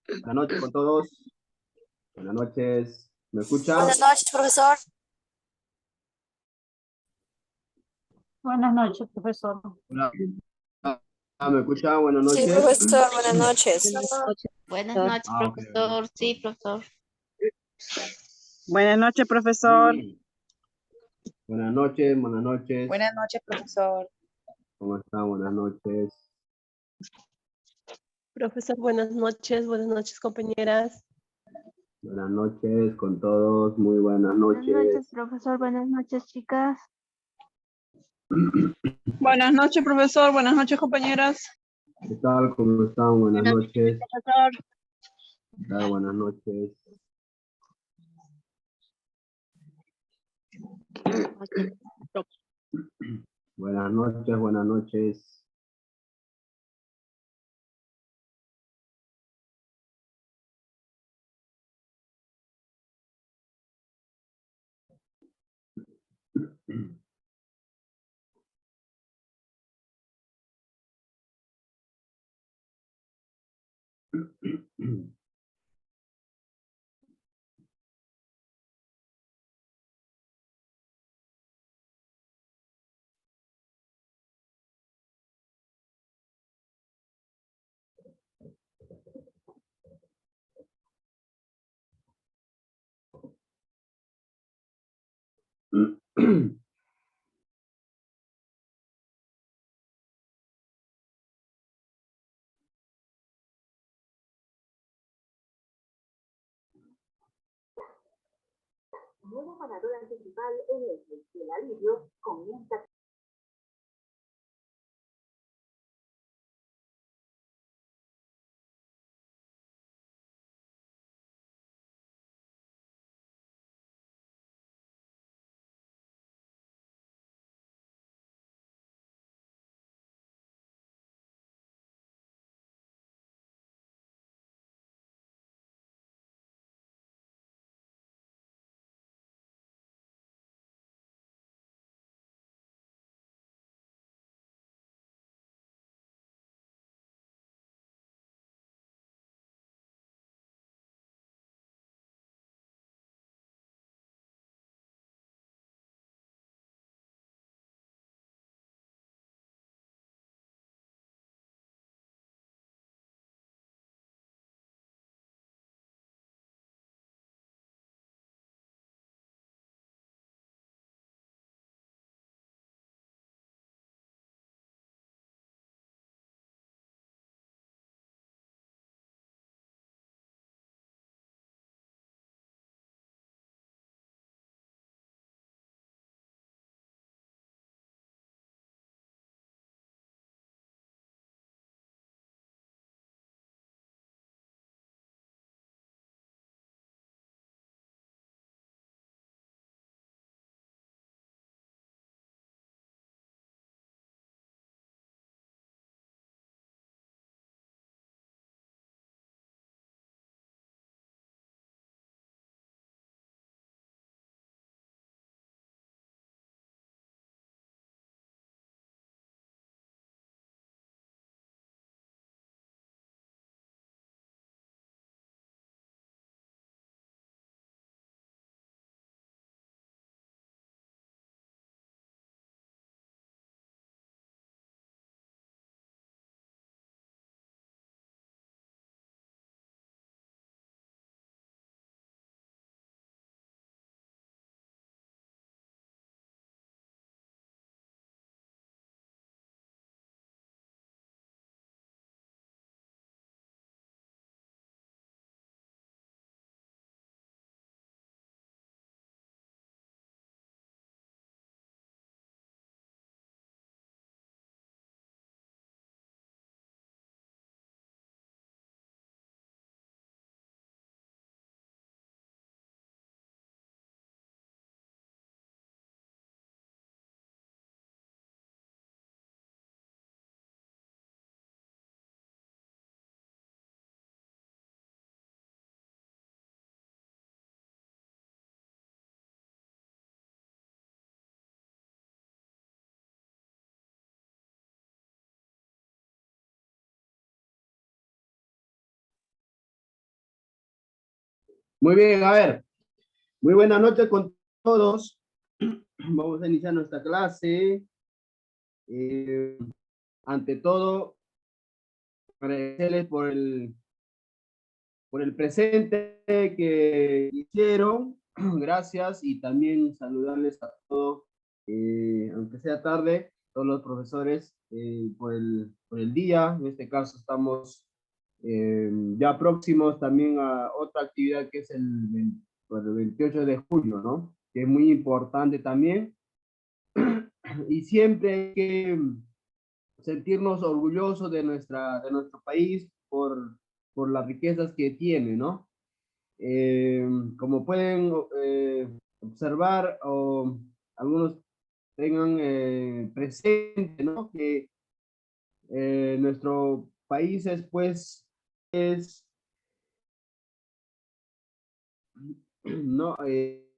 Buenas noches con todos. Buenas noches. ¿Me escucha? Buenas noches, profesor. Buenas noches, profesor. Hola. ¿Me escucha? Buenas Sí, noches. profesor, buenas noches. Buenas noches, Ah, ok. profesor. Sí, profesor. Buenas noches, profesor. Buenas noches, buenas noches. Buenas noches, profesor. ¿Cómo está? Buenas noches. Profesor, buenas noches, compañeras. Buenas noches con todos. Muy buenas noches. Buenas noches, profesor. Buenas noches, chicas. Buenas noches, profesor. Buenas noches, compañeras. ¿Qué tal? ¿Cómo están? Buenas noches. Profesor. ¿Qué tal? Buenas noches. Buenas noches, buenas noches. Nuevo ganador anticipada en el alivio comienza Muy bien, a ver. Muy buenas noches con todos. Vamos a iniciar nuestra clase. Eh, ante todo, agradecerles por el presente que hicieron. Gracias, y también saludarles a todos, aunque sea tarde, todos los profesores, por el día. En este caso estamos ya próximos también a otra actividad que es el 28 de julio, ¿no? Que es muy importante también. Y siempre hay que sentirnos orgullosos de nuestro país por las riquezas que tiene, ¿no? Como pueden observar, o algunos tengan presente, ¿no? Que nuestro país es, pues, ¿no?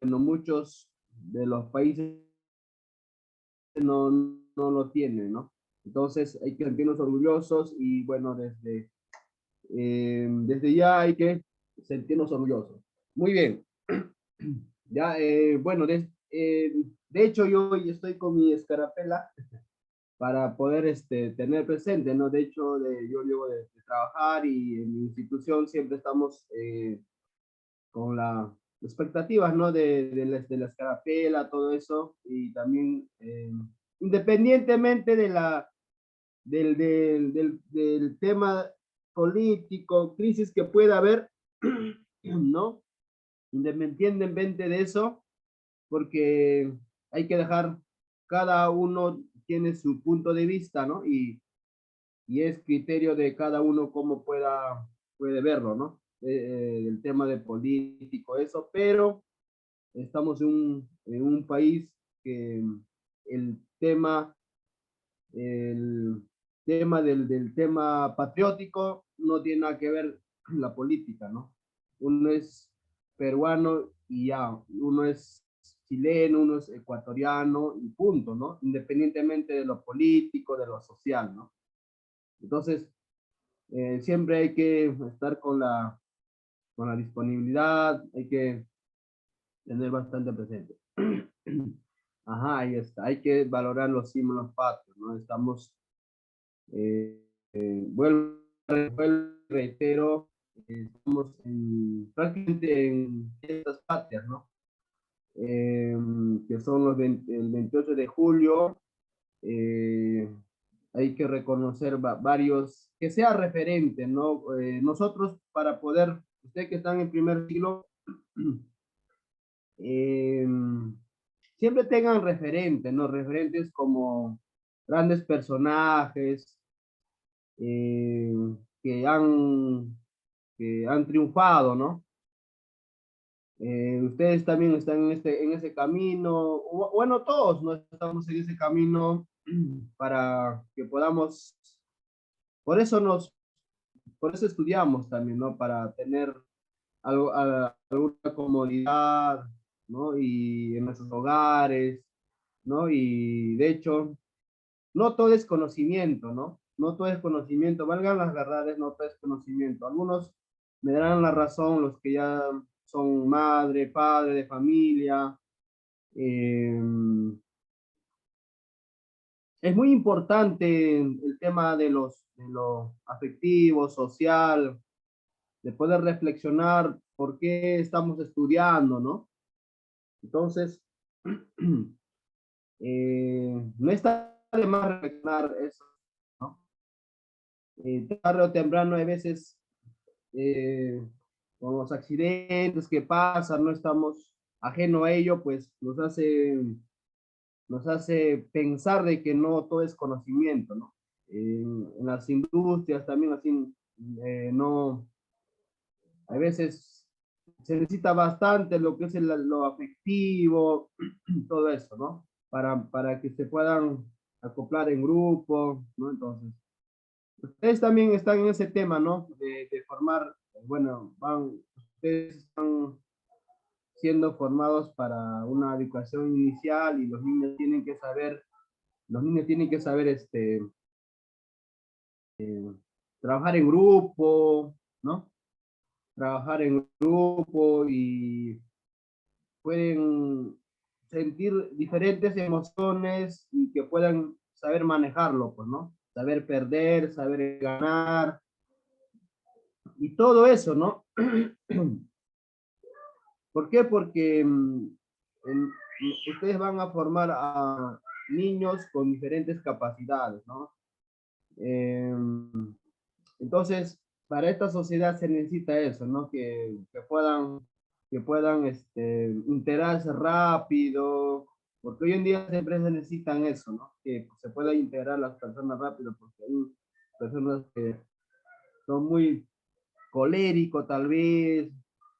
No muchos de los países no lo tienen, ¿no? Entonces hay que sentirnos orgullosos y bueno, desde ya hay que sentirnos orgullosos. Muy bien. Ya, bueno, de hecho yo hoy estoy con mi escarapela para poder tener presente, ¿no? De hecho, yo llevo de trabajar, y en mi institución siempre estamos con las expectativas, ¿no? De la escarapela, todo eso, y también independientemente del tema político, crisis que pueda haber, ¿no? Independientemente de eso, porque hay que dejar, cada uno tiene su punto de vista, ¿no? Y es criterio de cada uno cómo puede verlo, ¿no? El tema de político, eso, pero estamos en un país que el tema, el tema del tema patriótico no tiene nada que ver con la política, ¿no? Uno es peruano y ya, uno es chileno, uno es ecuatoriano y punto, ¿no? Independientemente de lo político, de lo social, ¿no? Entonces, siempre hay que estar con la disponibilidad, hay que tener bastante presente. Ajá, ahí está. Hay que valorar los símbolos patrios, ¿no? Estamos, vuelvo, reitero, estamos prácticamente en estas patrias, ¿no? Que son el 28 de julio. eh, Hay que reconocer varios, que sea referente, ¿no? Nosotros, para poder, ustedes que están en primer siglo, eh, siempre tengan referentes, ¿no? Referentes como grandes personajes eh, que que han triunfado, ¿no? Ustedes también están en ese camino, bueno, todos no estamos en ese camino para que podamos, por eso por eso estudiamos también, ¿no? Para tener alguna comodidad, ¿no? Y en nuestros hogares, ¿no? Y de hecho, no todo es conocimiento, ¿no? No todo es conocimiento, valgan las verdades, no todo es conocimiento. Algunos me darán la razón, los que ya son madre, padre de familia. Eh, es muy importante el tema de lo afectivo, social, de poder reflexionar por qué estamos estudiando, ¿no? Entonces, no está de más reflexionar eso, ¿no? Tarde o temprano, hay veces, eh, con los accidentes que pasan, no estamos ajeno a ello, pues nos hace pensar de que no todo es conocimiento, ¿no? En las industrias también así, no, a veces se necesita bastante lo que es lo afectivo, todo eso, ¿no? Para que se puedan acoplar en grupo, ¿no? Entonces, ustedes también están en ese tema, ¿no? De formar, bueno, ustedes están siendo formados para una educación inicial, y los niños tienen que saber, trabajar en grupo, ¿no? trabajar en grupo y pueden sentir diferentes emociones y que puedan saber manejarlo, pues, ¿no? Saber perder, saber ganar y todo eso, ¿no? ¿Por qué? Porque ustedes van a formar a niños con diferentes capacidades, ¿no? Entonces, para esta sociedad se necesita eso, ¿no? Que puedan integrarse rápido, porque hoy en día las empresas necesitan eso, ¿no? Que se puedan integrar las personas rápido, porque hay personas que son muy coléricos tal vez,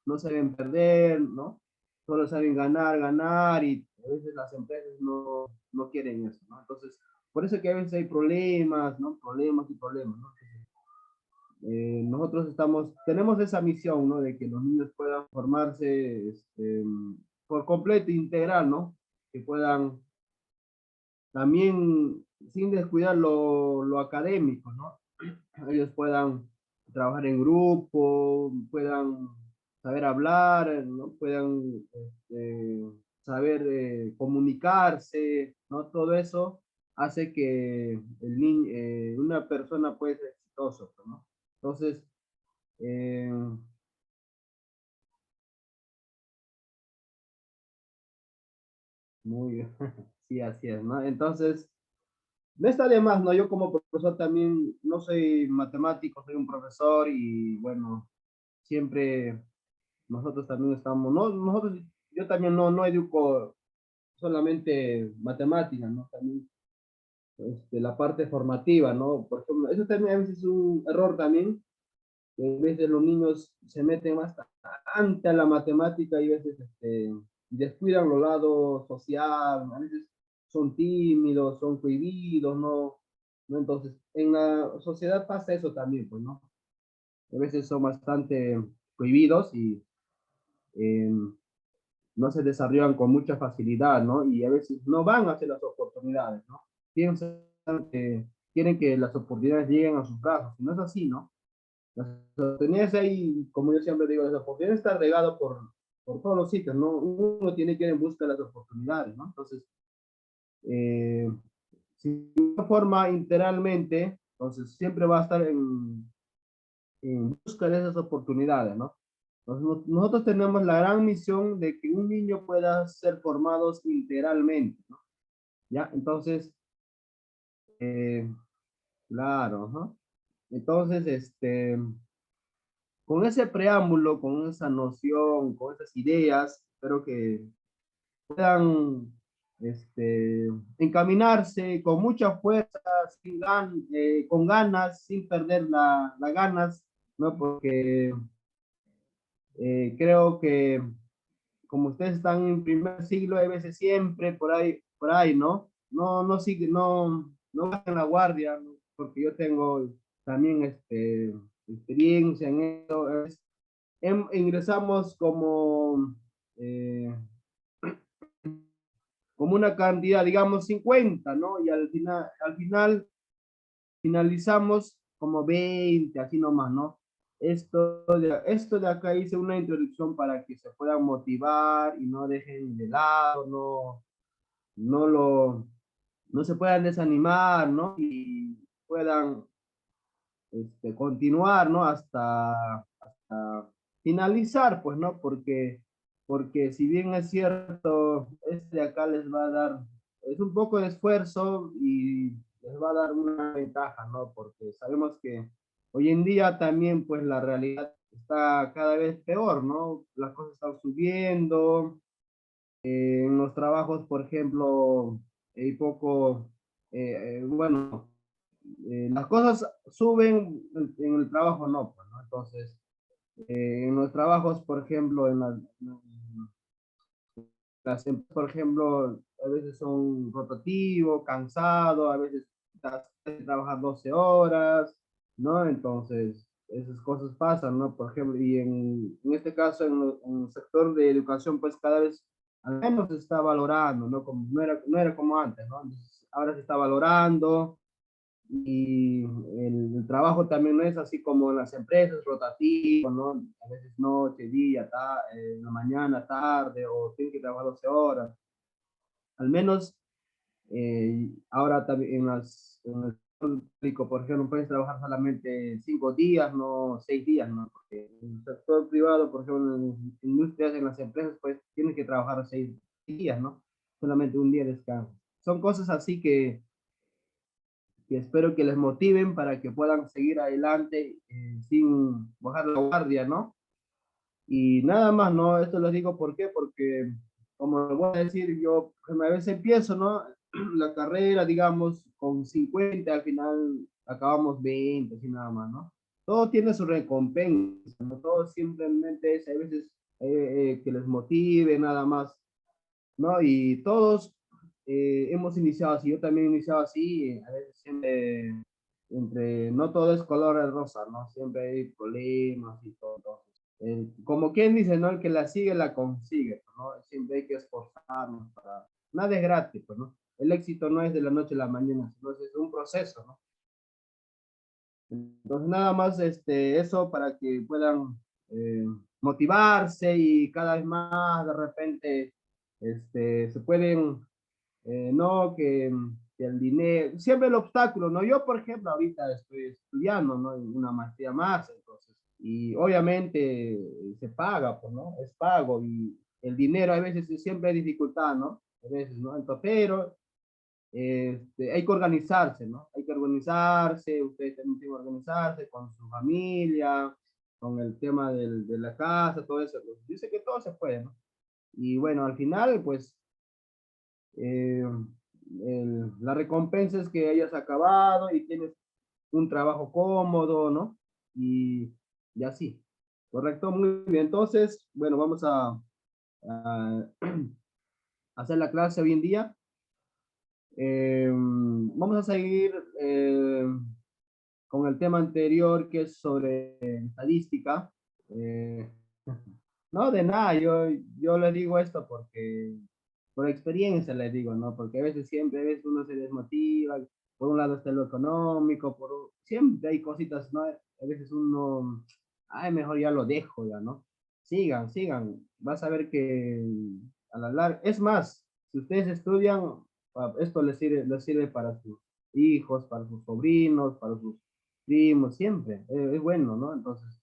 no saben perder, ¿no? Solo saben ganar, ganar, y a veces las empresas no quieren eso, ¿no? Entonces, por eso que a veces hay problemas, ¿no? Problemas y problemas, ¿no? Nosotros tenemos esa misión, ¿no? De que los niños puedan formarse por completo, integral, ¿no? Que puedan también, sin descuidar lo académico, ¿no? Ellos puedan trabajar en grupo, puedan saber hablar, ¿no? Puedan saber comunicarse, ¿no? Todo eso hace que una persona pueda ser exitoso, ¿no? Entonces, eh, muy bien, sí, así es, ¿no? Entonces, no está de más, ¿no? Yo como profesor también no soy matemático, soy un profesor y bueno, siempre nosotros también estamos, no, yo también no educo solamente matemáticas, ¿no? También la parte formativa, ¿no? Por ejemplo, eso también a veces es un error también, que a veces los niños se meten bastante a la matemática y a veces descuidan los lados social, a veces son tímidos, son cohibidos, ¿no? Entonces, en la sociedad pasa eso también, pues, ¿no? A veces son bastante cohibidos y eh, no se desarrollan con mucha facilidad, ¿no? Y a veces no van hacia las oportunidades, ¿no? Piensan que quieren que las oportunidades lleguen a sus brazos, y no es así, ¿no? Las oportunidades ahí, como yo siempre digo, las oportunidades están regadas por todos los sitios, ¿no? Uno tiene que ir en busca de las oportunidades, ¿no? Entonces, eh, si uno forma integralmente, entonces siempre va a estar en busca de esas oportunidades, ¿no? Entonces, nosotros tenemos la gran misión de que un niño pueda ser formado integralmente, ¿no? ¿Ya? Entonces, eh, claro, ¿no? Entonces, con ese preámbulo, con esa noción, con esas ideas, espero que puedan encaminarse con mucha fuerza, con ganas, sin perder las ganas, ¿no? Porque creo que como ustedes están en primer siglo, hay veces siempre por ahí, ¿no? No sigue, no bajen la guardia, ¿no? Porque yo tengo también experiencia en eso. Ingresamos como una cantidad, digamos 50, ¿no? Y al final finalizamos como 20, así nomás, ¿no? Esto de acá hice una introducción para que se puedan motivar y no dejen de lado, no lo, no se puedan desanimar, ¿no? Y puedan continuar, ¿no? Hasta finalizar, pues, ¿no? Porque si bien es cierto, de acá les va a dar, es un poco de esfuerzo y les va a dar una ventaja, ¿no? Porque sabemos que hoy en día también, pues, la realidad está cada vez peor, ¿no? Las cosas están subiendo, en los trabajos, por ejemplo, hay poco, bueno, las cosas suben, en el trabajo no, pues, ¿no? Entonces, en los trabajos, por ejemplo, por ejemplo, a veces son rotativos, cansados, a veces trabajan 12 horas, ¿no? Entonces, esas cosas pasan, ¿no? Por ejemplo, y en este caso, en el sector de educación, pues cada vez al menos se está valorando, ¿no? No era como antes, ¿no? Entonces, ahora se está valorando, y el trabajo también no es así como en las empresas, rotativo, ¿no? A veces noche, día, en la mañana, tarde, o tienen que trabajar 12 horas. Al menos ahora también en el público, por ejemplo, puedes trabajar solamente 5 días, no 6 días, ¿no? Porque en el sector privado, por ejemplo, en industrias, en las empresas, pues tienes que trabajar 6 días, ¿no? Solamente un día de descanso. Son cosas así que espero que les motiven para que puedan seguir adelante sin bajar la guardia, ¿no? Y nada más, ¿no? Esto lo digo, ¿por qué? Porque, como lo voy a decir, yo a veces empiezo, ¿no? La carrera, digamos, con 50, al final acabamos 20, así nada más, ¿no? Todo tiene su recompensa, ¿no? Todo simplemente es, a veces, que les motive, nada más, ¿no? Y todos hemos iniciado así, yo también he iniciado así, a veces siempre, no todo es color de rosa, ¿no? Siempre hay problemas y todo. Como quien dice, ¿no? El que la sigue, la consigue, ¿no? Siempre hay que esforzarnos para... Nada es gratis, pues, ¿no? El éxito no es de la noche a la mañana, sino es un proceso, ¿no? Entonces, nada más eso para que puedan motivarse y cada vez más de repente se pueden, no, que el dinero, siempre el obstáculo, ¿no? Yo, por ejemplo, ahorita estoy estudiando, ¿no? En una maestría más, entonces, y obviamente se paga, pues, ¿no? Es pago y el dinero a veces siempre hay dificultad, ¿no? A veces, ¿no? Entonces, pero hay que organizarse, ¿no? Hay que organizarse, ustedes también tienen que organizarse con su familia, con el tema de la casa, todo eso. Dice que todo se puede, ¿no? Y bueno, al final, pues, eh, la recompensa es que hayas acabado y tienes un trabajo cómodo, ¿no? Y así, ¿correcto? Muy bien, entonces, bueno, vamos a hacer la clase hoy en día. Vamos a seguir con el tema anterior que es sobre estadística. Eh, no, de nada, yo le digo esto porque por experiencia le digo, ¿no? Porque a veces siempre, a veces uno se desmotiva, por un lado está lo económico, siempre hay cositas, ¿no? A veces uno, ay, mejor ya lo dejo, ya, ¿no? Sigan, sigan, vas a ver que a la larga, es más, si ustedes estudian, esto les sirve para sus hijos, para sus sobrinos, para sus primos, siempre, es bueno, ¿no? Entonces,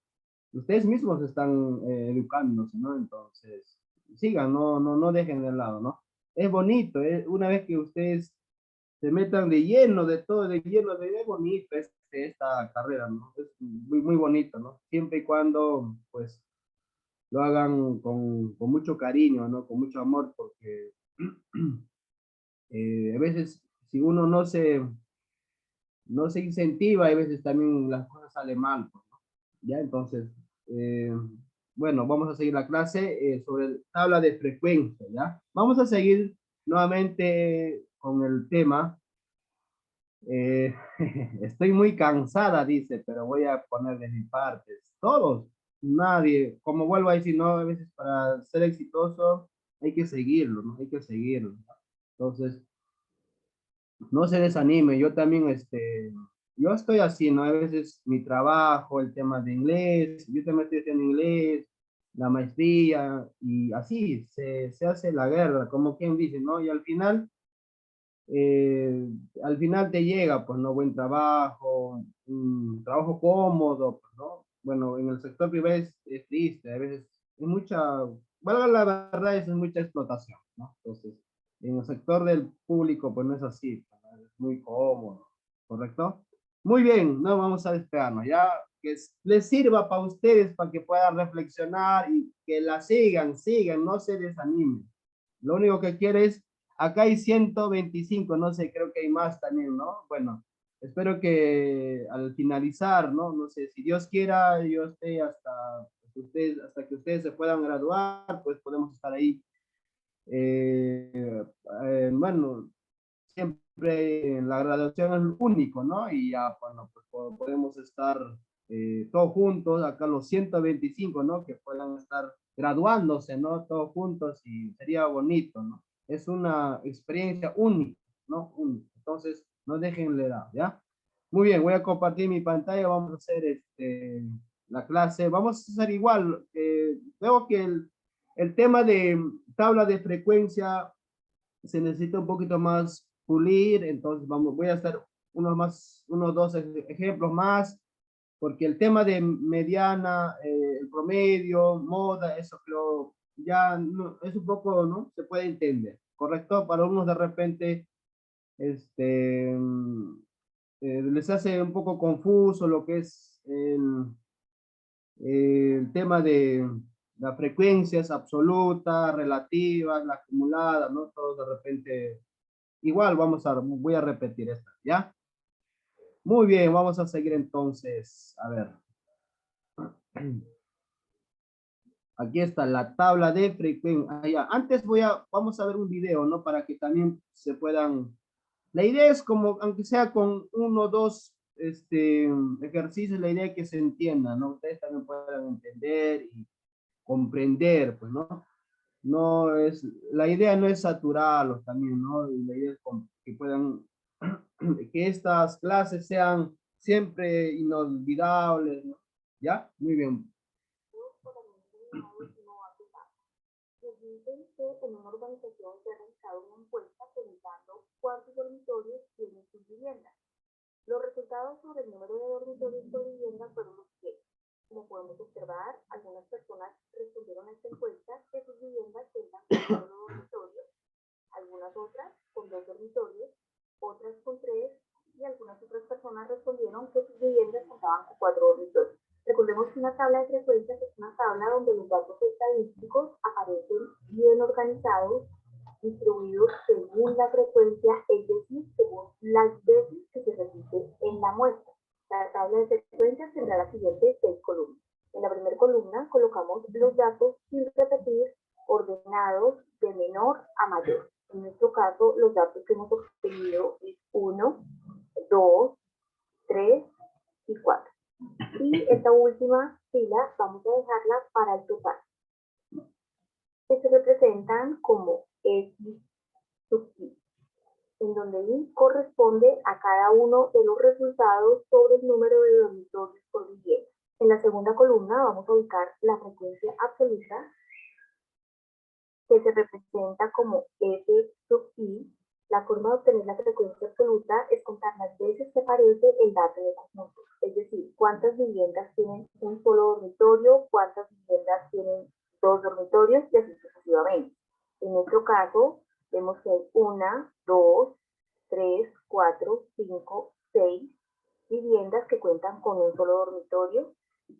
ustedes mismos están educándose, ¿no? Entonces, sigan, no dejen de lado, ¿no? Es bonito, una vez que ustedes se metan de lleno, de todo, de lleno, es bonito esta carrera, ¿no? Es muy, muy bonito, ¿no? Siempre y cuando, pues, lo hagan con mucho cariño, ¿no? Con mucho amor, porque a veces, si uno no se incentiva, a veces también las cosas salen mal, pues, ¿no? ¿Ya? Entonces, eh, bueno, vamos a seguir la clase sobre tabla de frecuencia, ¿ya? Vamos a seguir nuevamente con el tema. Eh, estoy muy cansada, dice, pero voy a poner de mi parte. Todos, nadie, como vuelvo a decir, no, a veces para ser exitoso hay que seguirlo, ¿no? Hay que seguirlo, ¿no? Entonces, no se desanime, yo también, yo estoy así, ¿no? A veces mi trabajo, el tema de inglés, yo también estoy haciendo inglés, la maestría, y así se hace la guerra, como quien dice, ¿no? Y al final te llega, pues, ¿no? Buen trabajo, un trabajo cómodo, pues, ¿no? Bueno, en el sector privado es triste, a veces es mucha, valga la verdad, es mucha explotación, ¿no? Entonces, en el sector del público, pues no es así, pues, ¿no? Es muy cómodo, ¿correcto? Muy bien, no vamos a despegarnos, ya que les sirva para ustedes, para que puedan reflexionar y que la sigan, no se desanimen. Lo único que quiero es, acá hay 125, no sé, creo que hay más también, ¿no? Bueno, espero que al finalizar, ¿no? No sé, si Dios quiera, yo esté hasta que ustedes se puedan graduar, pues podemos estar ahí. Bueno, siempre la graduación es único, ¿no? Y ya, bueno, pues podemos estar todos juntos, acá los 125, ¿no? Que puedan estar graduándose, ¿no? Todos juntos y sería bonito, ¿no? Es una experiencia única, ¿no? Única. Entonces, no dejen la edad, ¿ya? Muy bien, voy a compartir mi pantalla, vamos a hacer la clase. Vamos a hacer igual. Veo que el tema de tabla de frecuencia se necesita un poquito más pulir, entonces voy a hacer unos dos ejemplos más, porque el tema de mediana, el promedio, moda, eso creo ya no, es un poco, ¿no? Se puede entender, ¿correcto? Para unos de repente, les hace un poco confuso lo que es el tema de las frecuencias absolutas, relativas, la acumulada, ¿no? Todo de repente, igual voy a repetir esta, ¿ya? Muy bien, vamos a seguir entonces, a ver. Aquí está la tabla de frecuencia. Antes vamos a ver un video, ¿no? Para que también se puedan. La idea es como, aunque sea con uno o dos ejercicios, la idea es que se entienda, ¿no? Ustedes también puedan entender y comprender, pues, ¿no? La idea no es saturarlos también, ¿no? Y la idea es que puedan, que estas clases sean siempre inolvidables, ¿no? ¿Ya? Muy bien. Nos dicen que en una urbanización se ha realizado una encuesta preguntando cuántos dormitorios tienen sus viviendas. Los resultados sobre el número de dormitorios por vivienda fueron los siguientes. Como podemos observar, algunas personas respondieron a esta encuesta que sus viviendas cuentan con un solo dormitorio, algunas otras con 2 dormitorios, otras con 3 y algunas otras personas respondieron que sus viviendas contaban con 4 dormitorios. Recordemos que una tabla de frecuencias es una tabla donde los datos estadísticos aparecen bien organizados, distribuidos según la frecuencia, es decir, según las veces que se repite en la muestra. La tabla de frecuencias tendrá las siguientes 6 columnas. En la primera columna colocamos los datos sin repetir, ordenados de menor a mayor. En nuestro caso, los datos que hemos obtenido es 1, 2, 3 y 4. Y esta última fila vamos a dejarla para el total, que se representan como X sub I, en donde I corresponde a cada uno de los resultados sobre el número de dormitorios por vivienda. En la segunda columna vamos a ubicar la frecuencia absoluta, que se representa como F sub I. La forma de obtener la frecuencia absoluta es contar las veces que aparece el dato en el conjunto, es decir, cuántas viviendas tienen un solo dormitorio, cuántas viviendas tienen 2 dormitorios y así sucesivamente. En nuestro caso, vemos que hay 1, 2, 3, 4, 5, 6 viviendas que cuentan con un solo dormitorio.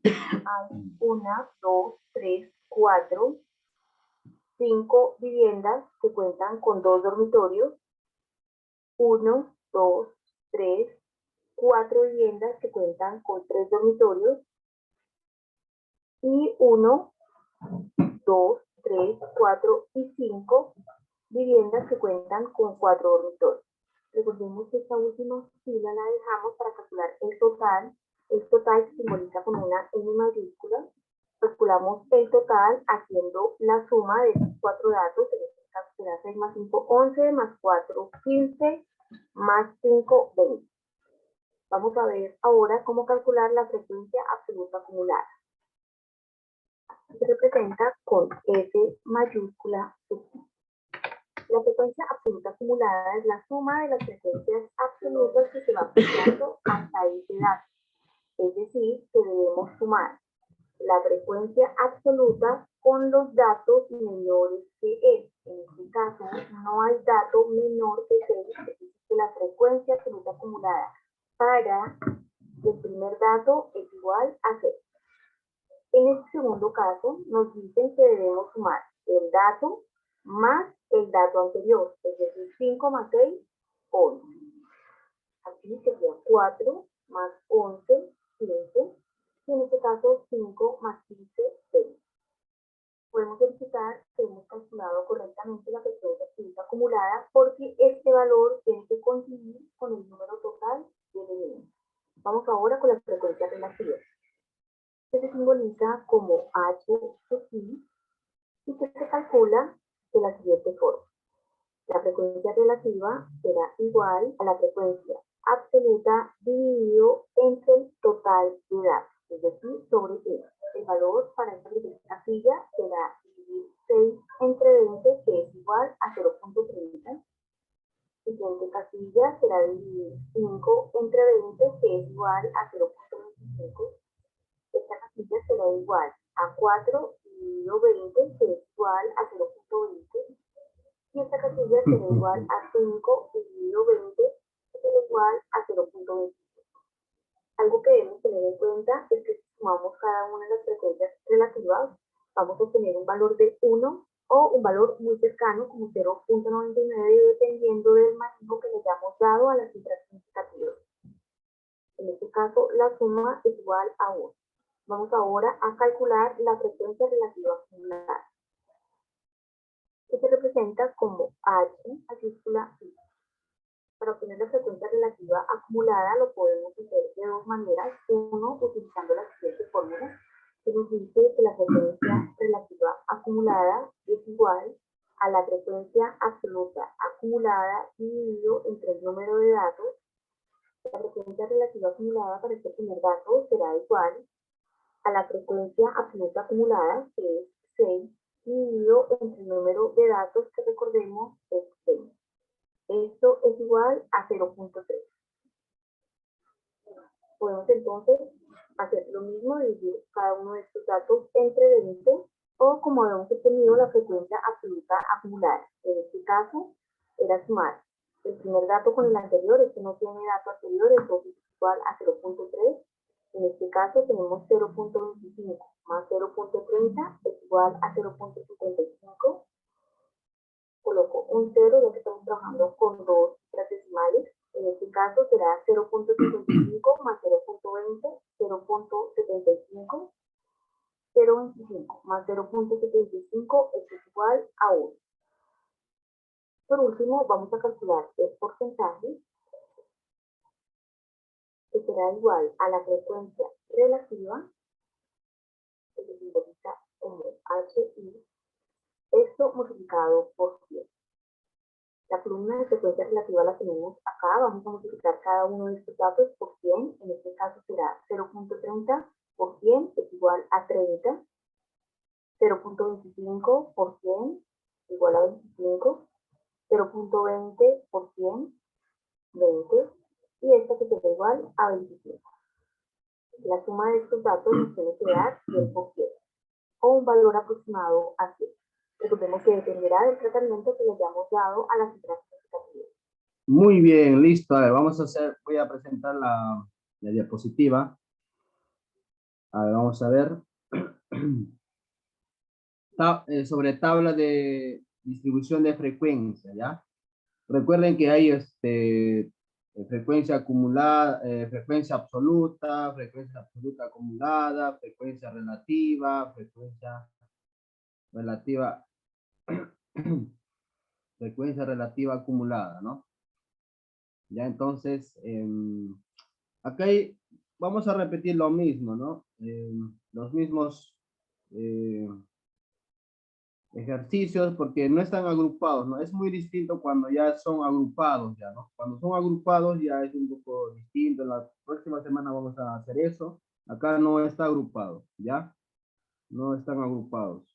Hay 1, 2, 3, 4, 5 viviendas que cuentan con 2 dormitorios. 1, 2, 3, 4 viviendas que cuentan con 3 dormitorios y 1, 2, 3, 4 y 5 viviendas que cuentan con 4 dormitorios. Recordemos que esta última fila la dejamos para calcular el total. El total se simboliza con una N mayúscula. Calculamos el total haciendo la suma de estos 4 datos. En este caso será 6 más 5, 11, más 4, 15, más 5, 20. Vamos a ver ahora cómo calcular la frecuencia absoluta acumulada. Se representa con F mayúscula sub I. La frecuencia absoluta acumulada es la suma de las frecuencias absolutas que se va aplicando hasta ese dato. Es decir, que debemos sumar la frecuencia absoluta con los datos menores que él. En este caso, no hay dato menor que 6, es decir, que la frecuencia absoluta acumulada para el primer dato es igual a 6. En este segundo caso, nos dicen que debemos sumar el dato más el dato anterior, es decir, 5 más 6, 11. Aquí sería 4 más 11, 15. Y en este caso 5 más 15, 20. Podemos verificar que hemos calculado correctamente la frecuencia absoluta acumulada porque este valor tiene que coincidir con el número total de elementos. Vamos ahora con la frecuencia relativa, que se simboliza como H sub I y que se calcula de la siguiente forma. La frecuencia relativa será igual a la frecuencia absoluta dividido entre el total de datos, es decir, sobre N. El valor para esta primera casilla será dividir 6 entre 20, que es igual a 0.30. Siguiente casilla será dividir 5 entre 20, que es igual a 0.25. Esta casilla será igual a 4 dividido 20, que es igual a 0.20. Y esta casilla será igual a 5 dividido 20, que será igual a 0.25. Algo que debemos tener en cuenta es que si sumamos cada una de las frecuencias relativas, vamos a obtener un valor de 1 o un valor muy cercano como 0.99, dependiendo del manejo que le hayamos dado a las cifras significativas. En este caso, la suma es igual a 1. Vamos ahora a calcular la frecuencia relativa acumulada, que se representa como H mayúscula I. Para obtener la frecuencia relativa acumulada lo podemos hacer de dos maneras. Uno, utilizando la siguiente fórmula, que nos dice que la frecuencia relativa acumulada es igual a la frecuencia absoluta acumulada dividido entre el número de datos. La frecuencia relativa acumulada para este primer dato será igual a la frecuencia absoluta acumulada, que es 6, dividido entre el número de datos, que recordemos es 6. Esto es igual a 0.3. Podemos entonces hacer lo mismo, dividir cada uno de estos datos entre 20, o como habíamos obtenido la frecuencia absoluta acumulada. En este caso, era sumar el primer dato con el anterior. Este no tiene dato anterior, entonces es igual a 0.3. En este caso tenemos 0.25 más 0.30 es igual a 0.55. Coloco un 0 ya que estamos trabajando con dos cifras decimales. En este caso será 0.55 más 0.20, 0.75. 0.25 más 0.75 es igual a 1. Por último, vamos a calcular el porcentaje, que será igual a la frecuencia relativa, que se simboliza como HI, esto multiplicado por 100. La columna de frecuencia relativa la tenemos acá. Vamos a multiplicar cada uno de estos datos por 100. En este caso será 0.30 por 100 es igual a 30. 0.25 por 100 igual a 25. 0.20 por 100, 20. Y esta que será igual a 25. La suma de estos datos nos tiene que dar 100 por 100, o un valor aproximado a 100. Recordemos que dependerá del tratamiento que le hayamos dado a las cifras significativas. Muy bien, listo. A ver, voy a presentar la diapositiva. A ver, vamos a ver. Sobre tabla de distribución de frecuencia, ¿ya? Recuerden que hay frecuencia acumulada, frecuencia absoluta acumulada, frecuencia relativa, frecuencia relativa acumulada, ¿no? Ya entonces, acá vamos a repetir lo mismo, ¿no? Los mismos ejercicios, porque no están agrupados, ¿no? Es muy distinto cuando ya son agrupados, ya, ¿no? Cuando son agrupados ya es un poco distinto. La próxima semana vamos a hacer eso. Acá no está agrupado, ¿ya? No están agrupados.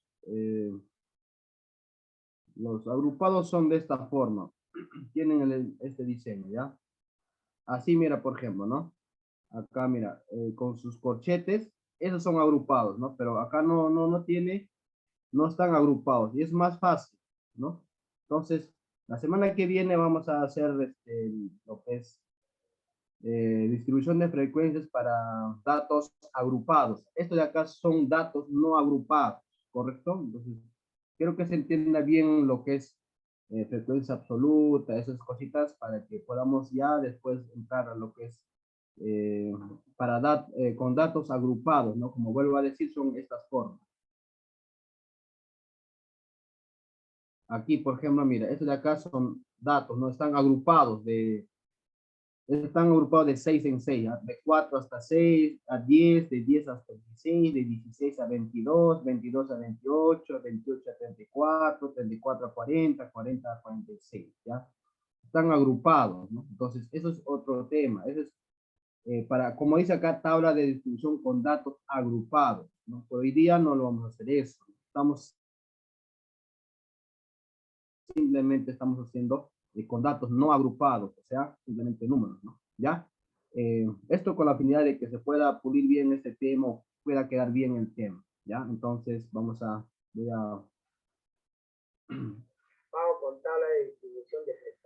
Los agrupados son de esta forma. Tienen este diseño, ¿ya? Así, mira, por ejemplo, ¿no? Acá, mira, con sus corchetes, esos son agrupados, ¿no? Pero acá no están agrupados y es más fácil, ¿no? Entonces, la semana que viene vamos a hacer lo que es distribución de frecuencias para datos agrupados. Esto de acá son datos no agrupados, ¿correcto? Entonces, quiero que se entienda bien lo que es frecuencia absoluta, esas cositas, para que podamos ya después entrar a lo que es con datos agrupados, ¿no? Como vuelvo a decir, son estas formas. Aquí, por ejemplo, mira, estos de acá son datos, no están agrupados de 6 en 6, ¿ah? De 4 hasta 6, a 10, de 10 hasta 16, de 16 a 22, 22 a 28, 28 a 34, 34 a 40, 40 a 46, ¿ya? están agrupados, ¿no? Entonces, eso es otro tema. Eso es, como dice acá, tabla de distribución con datos agrupados, ¿no? Pero hoy día no lo vamos a hacer eso. Simplemente estamos haciendo con datos no agrupados, o sea, simplemente números, ¿no? ¿Ya? Esto con la finalidad de que se pueda pulir bien este tema, o pueda quedar bien el tema, ¿ya? Entonces, voy a... Vamos con tabla de distribución de frecuencia.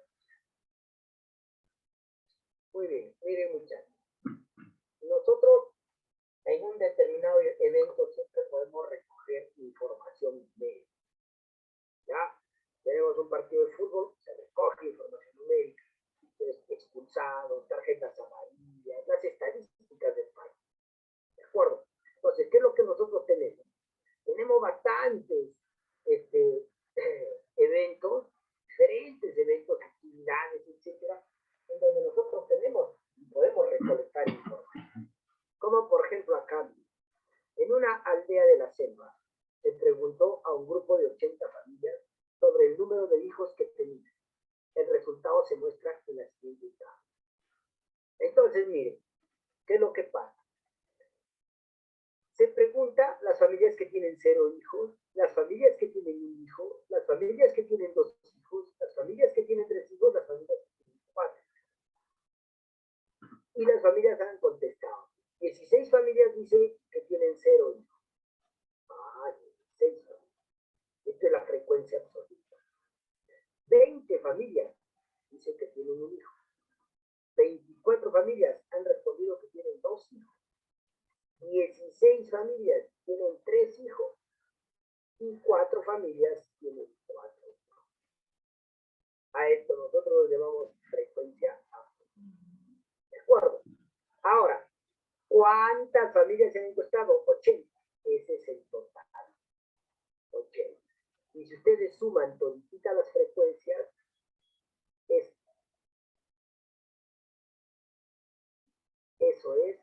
Muy bien, miren muchachos. Nosotros en un determinado evento siempre podemos recoger información numérica. ¿Ya? Tenemos un partido de fútbol, se recoge información numérica. Expulsados, tarjetas amarillas, las estadísticas del país. ¿De acuerdo? Entonces, ¿qué es lo que nosotros tenemos? Tenemos bastantes eventos, diferentes eventos, actividades, etcétera, en donde nosotros tenemos y podemos recolectar información. Como por ejemplo acá, en una aldea de la selva, se preguntó a un grupo de 80 familias sobre el número de hijos que tenían. El resultado se muestra en la siguiente tabla. Entonces, miren, ¿qué es lo que pasa? Se pregunta las familias que tienen 0 hijos, las familias que tienen 1 hijo, las familias que tienen 2 hijos, las familias que tienen 3 hijos, las familias que tienen 4. Y las familias han contestado. 16 familias dicen que tienen 0 hijos. 16 familias. Esta es la frecuencia absoluta. 20 familias dicen que tienen 1 hijo. 24 familias han respondido que tienen 2 hijos. 16 familias tienen 3 hijos. Y 4 familias tienen 4 hijos. A esto nosotros lo llamamos frecuencia absoluta. ¿De acuerdo? Ahora, ¿cuántas familias se han encuestado? 80. Ese es el total. 80. Y si ustedes suman todititas las frecuencias, eso es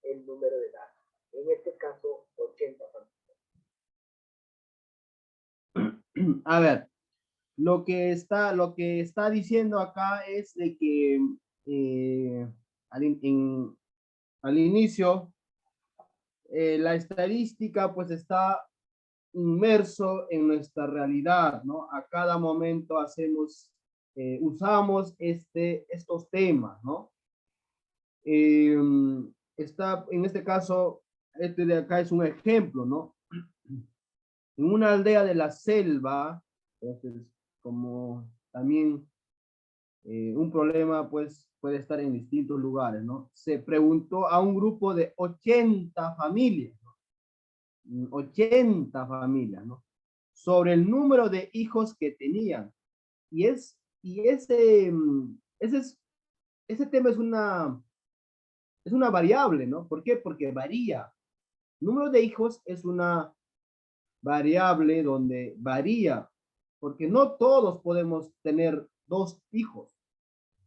el número de datos. En este caso, 80 familias. A ver, lo que está diciendo acá es de que al inicio la estadística pues está inmerso en nuestra realidad, ¿no? A cada momento usamos estos temas, ¿no? En este caso, este de acá es un ejemplo, ¿no? En una aldea de la selva, entonces, como también un problema, pues, puede estar en distintos lugares, ¿no? Se preguntó a un grupo de 80 familias, ¿no? 80 familias, ¿no? Sobre el número de hijos que tenían. Ese tema es una variable, ¿no? ¿Por qué? Porque varía. Número de hijos es una variable donde varía, porque no todos podemos tener 2 hijos,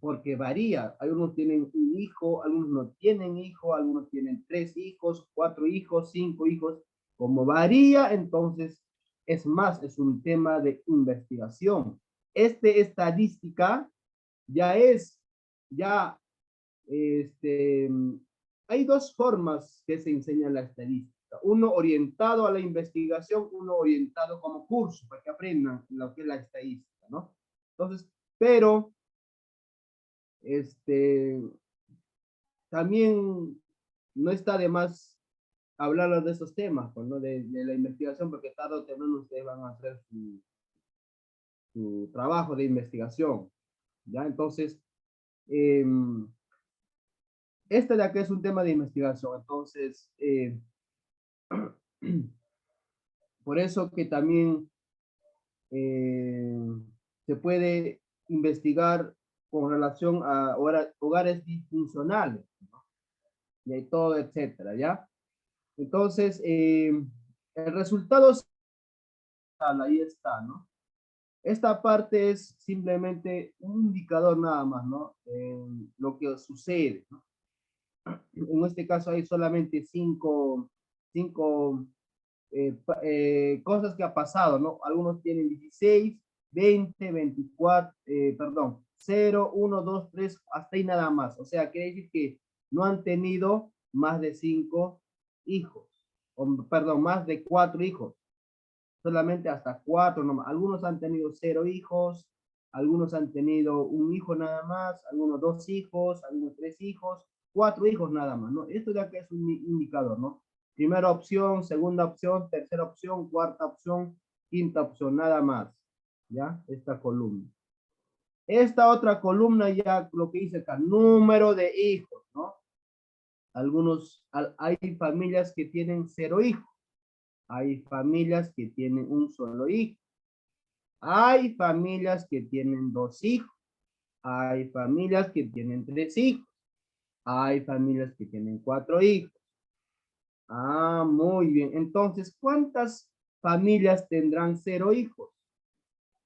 porque varía. Algunos tienen 1 hijo, algunos no tienen hijo, algunos tienen 3 hijos, 4 hijos, 5 hijos. Como varía, entonces, es un tema de investigación. Estadística hay 2 formas que se enseña la estadística. Uno orientado a la investigación, uno orientado como curso, para que aprendan lo que es la estadística, ¿no? Entonces, pero, también no está de más hablar de esos temas, pues, ¿no? De la investigación, porque tarde o temprano ustedes van a hacer su trabajo de investigación, ¿ya? Entonces, este de acá es un tema de investigación, entonces, por eso que también se puede investigar con relación a hogares disfuncionales, ¿no? Y todo, etcétera, ¿ya? Entonces, el resultado, ahí está, ¿no? Esta parte es simplemente un indicador nada más, ¿no? Lo que sucede, ¿no? En este caso hay solamente cinco cosas que ha pasado, ¿no? Algunos tienen 16, 20, 24, 0, 1, 2, 3, hasta ahí nada más. O sea, quiere decir que no han tenido más de 5 hijos. Perdón, más de 4 hijos. Solamente hasta 4 nomás. Algunos han tenido 0 hijos, algunos han tenido 1 hijo nada más, algunos 2 hijos, algunos 3 hijos, 4 hijos nada más, ¿no? Esto de acá es un indicador, ¿no? Primera opción, segunda opción, tercera opción, cuarta opción, quinta opción, nada más. ¿Ya? Esta columna. Esta otra columna ya lo que dice acá, número de hijos, ¿no? Hay familias que tienen 0 hijos. Hay familias que tienen un solo hijo. Hay familias que tienen 2 hijos. Hay familias que tienen 3 hijos. Hay familias que tienen 4 hijos. Ah, muy bien. Entonces, ¿cuántas familias tendrán 0 hijos?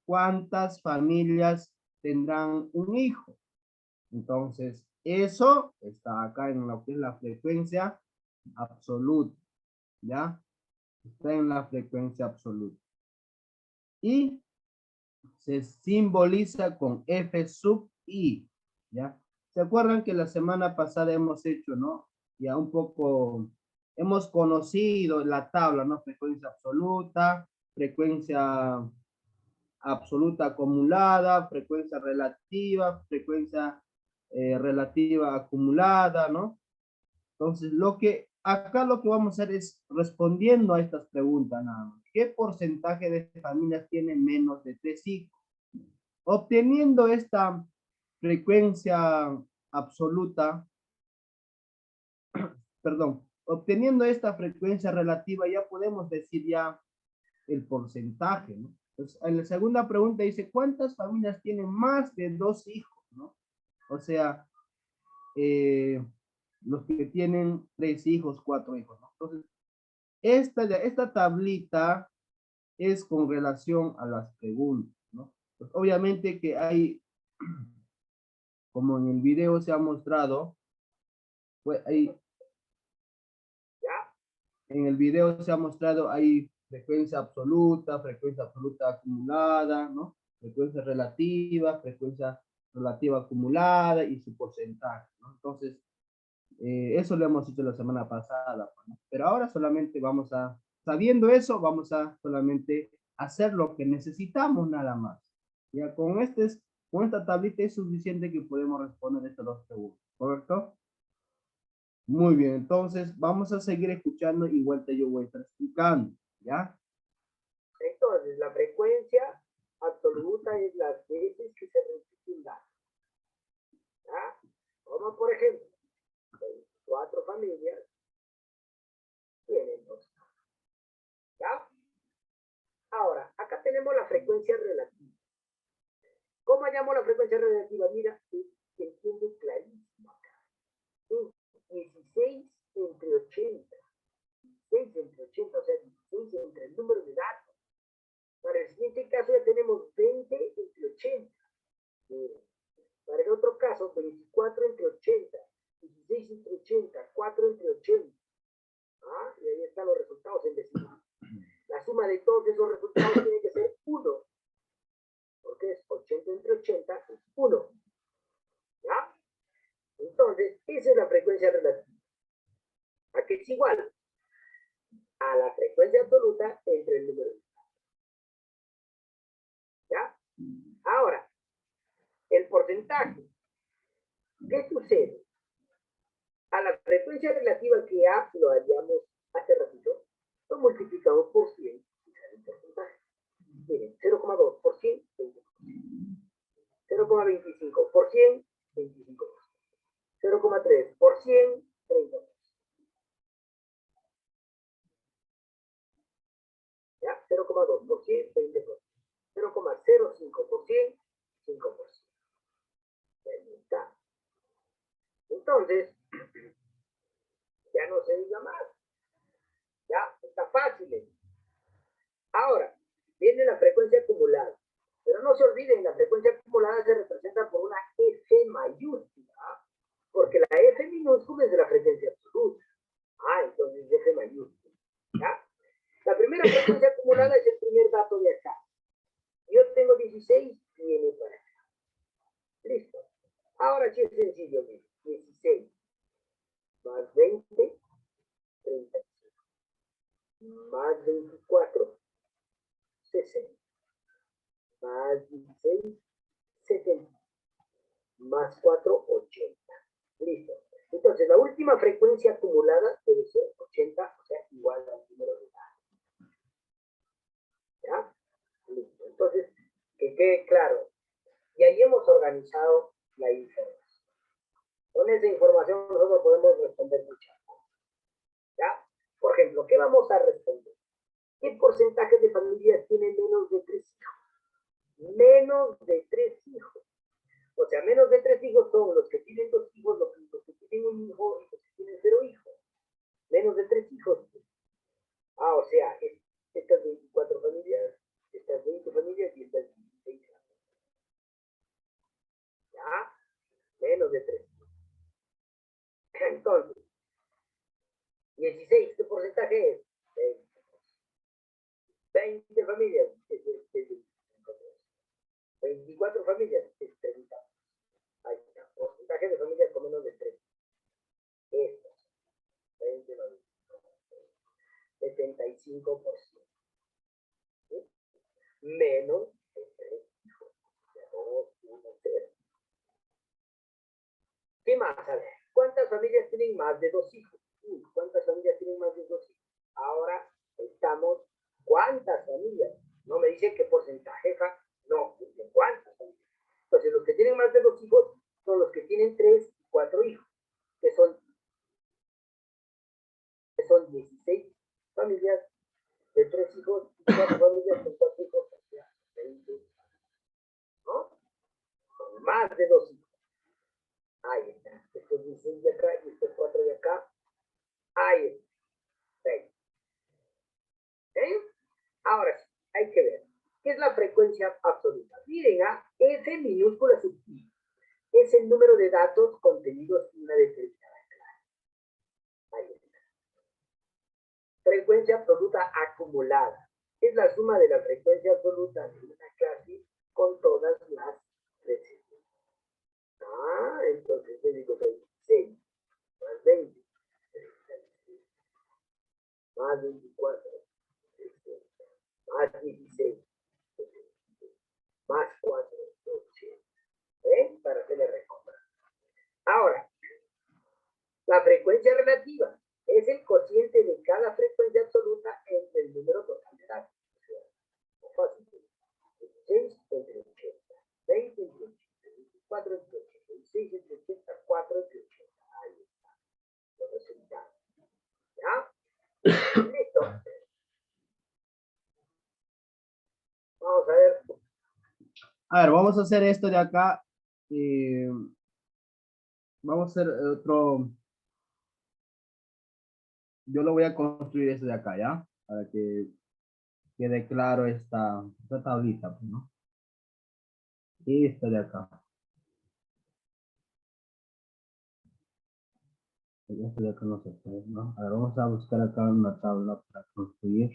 ¿Cuántas familias tendrán un hijo? Entonces, eso está acá en lo que es la frecuencia absoluta. ¿Ya? Está en la frecuencia absoluta. Y se simboliza con F sub I. ¿Ya? ¿Se acuerdan que la semana pasada hemos hecho, ¿no? Ya un poco, hemos conocido la tabla, ¿no? Frecuencia absoluta acumulada, frecuencia relativa acumulada, ¿no? Entonces, acá lo que vamos a hacer es respondiendo a estas preguntas nada más. ¿Qué porcentaje de familias tienen menos de 3 hijos? Obteniendo esta frecuencia absoluta, perdón, obteniendo esta frecuencia relativa ya podemos decir ya el porcentaje, ¿no? Entonces, en la segunda pregunta dice, ¿cuántas familias tienen más de 2 hijos, ¿no? O sea, los que tienen 3 hijos, 4 hijos, ¿no? Entonces, esta tablita es con relación a las preguntas, ¿no? Pues obviamente que hay, como en el video se ha mostrado, pues en el video se ha mostrado, hay frecuencia absoluta acumulada, ¿no? Frecuencia relativa acumulada y su porcentaje, ¿no? Entonces, eso lo hemos hecho la semana pasada, ¿no? Pero ahora solamente sabiendo eso, vamos a solamente hacer lo que necesitamos nada más. Ya con esta tablita es suficiente que podemos responder estas 2 preguntas, ¿correcto? Muy bien, entonces vamos a seguir escuchando y vuelta yo voy a estar explicando, ¿ya? Entonces, la frecuencia absoluta es las veces que se repite un dato. ¿Ya? Como por ejemplo, 4 familias tienen 2. ¿Ya? Ahora, acá tenemos la frecuencia relativa. ¿Cómo hallamos la frecuencia relativa? Mira, se entiende clarísimo acá. 16 entre 80. 16 entre 80, o sea, 16 entre el número de datos. Para el siguiente caso ya tenemos 20 entre 80. Para el otro caso, 24 entre 80. 16 entre 80, 4 entre 80. ¿Ah? Y ahí están los resultados en decimal. La suma de todos esos resultados tiene que ser 1. Porque es 80 entre 80 es 1. ¿Ya? Entonces, esa es la frecuencia relativa. ¿A qué es igual? A la frecuencia absoluta entre el número de datos. ¿Ya? Ahora, el porcentaje. ¿Qué sucede? A la frecuencia relativa que lo hallamos hace ratito, lo multiplicamos por 100 y sale el porcentaje. Miren, 0,2 por 100, 20%. 0,25 por 100, 25%. 0,3 por 100, 30%. ¿Ya? 0,2 por 100, 20%. 0,05 por 100, 5%. Ahí está. Entonces, ya no se diga más. Ya, está fácil. Ahora, viene la frecuencia acumulada. Pero no se olviden, la frecuencia acumulada se representa por una F mayúscula. Porque la F minúscula es de la frecuencia absoluta. Entonces F mayúscula. ¿Ya? La primera frecuencia acumulada es el primer dato de acá. Yo tengo 16, viene para acá. Ahora sí es sencillo, miren. 16 más 20, 35. Más 24, 60. Más 16, 70. Más 4, 80. Listo. Entonces, la última frecuencia acumulada debe ser 80, o sea, igual al número de datos. ¿Ya? Listo. Entonces, que quede claro. Y ahí hemos organizado la información. Con esa información nosotros podemos responder muchas cosas. ¿Ya? Por ejemplo, ¿qué vamos a responder? ¿Qué porcentaje de familias tienen menos de 3 hijos? Menos de 3 hijos. O sea, menos de 3 hijos son los que tienen 2 hijos, los que tienen un hijo y los que tienen 0 hijos. Menos de 3 hijos. Ah, o sea, estas 24 familias, estas 20 familias y estas 16 familias. ¿Ya? Menos de 3 hijos. Entonces, 16, ¿qué porcentaje es? 20 familias es 24 familias es 30. Ahí está. Porcentaje de familias con menos de 3. Estos. 20 más 75%. ¿Sí? Menos de 3 hijos. O sea, 2, 1, 0. ¿Qué más? A ver, ¿cuántas familias tienen más de 2 hijos? ¿Cuántas familias tienen más de 2 hijos? Ahora estamos, ¿cuántas familias? No me dice qué porcentaje, no, dice cuántas familias. Entonces, los que tienen más de 2 hijos son los que tienen 3 y 4 hijos, que son 16 familias de 3 hijos y 4 familias con 4 hijos, o sea, 20, ¿no? Con más de 2 hijos. Ahí está. Estos 16 de acá y estos 4 de acá. Ahí está. Ahí. Ahora sí, hay que ver. ¿Qué es la frecuencia absoluta? Miren, F minúscula sub I es el número de datos contenidos en una determinada clase. Ahí está. Frecuencia absoluta acumulada. Es la suma de la frecuencia absoluta de una clase con todas las veces. Entonces le digo 26 más 20, 36, más 24, 60, más 16, 76, más 4, 80. ¿Ven? Para que le recompra. Ahora, la frecuencia relativa es el cociente de cada frecuencia absoluta entre el número total de datos. O sea, fácil. 16 entre 80, 20 entre 80, 24 entre 80, 26 entre 80, 4 entre 80. Ahí está. Los resultados. ¿Ya? Listo. Vamos a ver. A ver, vamos a hacer esto de acá. Vamos a hacer otro. Yo lo voy a construir esto de acá, ¿ya? Para que quede claro esta tablita, pues, ¿no? Esto de acá. Esto de acá no se puede, ¿no? A ver, vamos a buscar acá una tabla para construir.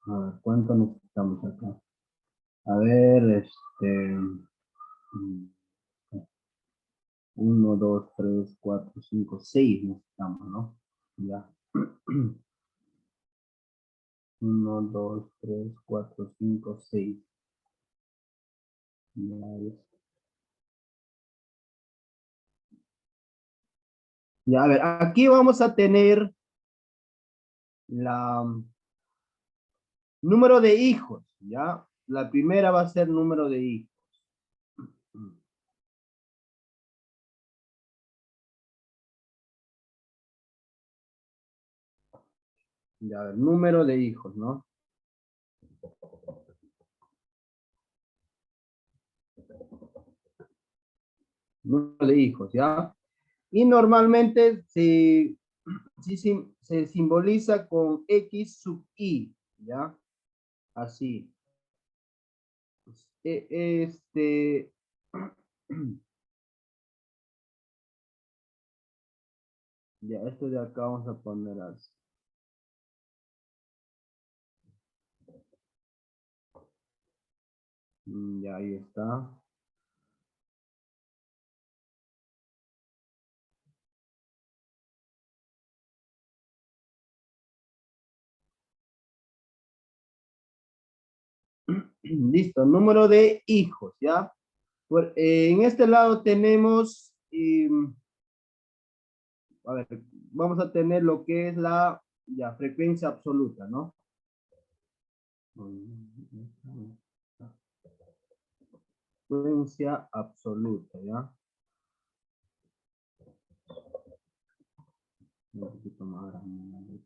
A ver, ¿cuánto necesitamos acá? A ver, 1, 2, 3, 4, 5, 6 necesitamos, ¿no? Ya. 1, 2, 3, 4, 5, 6. Ya, a ver, aquí vamos a tener la número de hijos, ¿ya? La primera va a ser número de hijos. Ya, a ver, número de hijos, ¿no? Número de hijos, ¿ya? Y normalmente se simboliza con X sub I, ¿ya? Así. Ya, esto de acá vamos a poner así. Ya, ahí está. Listo, número de hijos, ¿ya? En este lado tenemos, a ver, vamos a tener lo que es la frecuencia absoluta, ¿no? Frecuencia absoluta, ¿ya? Necesito más grande.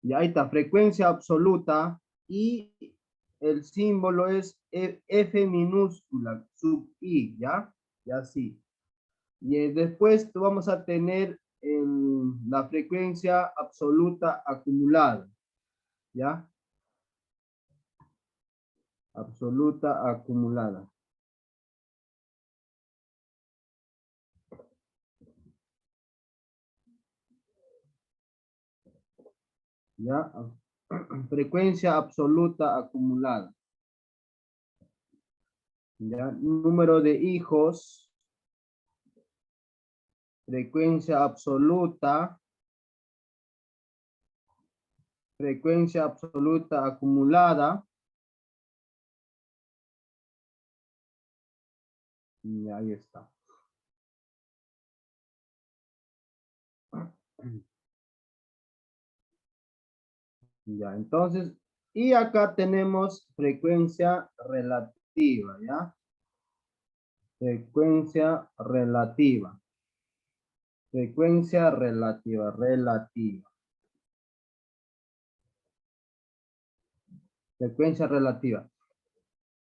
Y ahí está, frecuencia absoluta, y el símbolo es F minúscula, sub I, ¿ya? Y así. Y después vamos a tener la frecuencia absoluta acumulada, ¿ya? Absoluta acumulada. ¿Ya? Frecuencia absoluta acumulada. ¿Ya? Número de hijos. Frecuencia absoluta. Frecuencia absoluta acumulada. Y ahí está. Ya, entonces, y acá tenemos frecuencia relativa, ¿ya? Frecuencia relativa. Frecuencia relativa, relativa. Frecuencia relativa.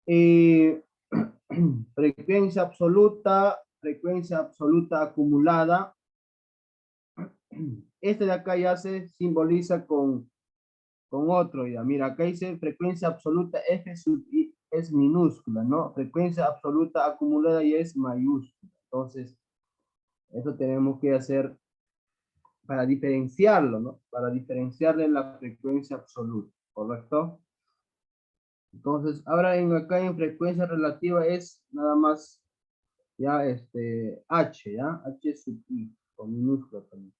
Y frecuencia absoluta acumulada. Este de acá ya se simboliza con otro ya. Mira, acá dice frecuencia absoluta F sub I es minúscula, ¿no? Frecuencia absoluta acumulada y es mayúscula. Entonces, eso tenemos que hacer para diferenciarlo, ¿no? Para diferenciarle la frecuencia absoluta, ¿correcto? Entonces, ahora acá en frecuencia relativa es nada más ya H, ¿ya? H sub I, con minúscula también.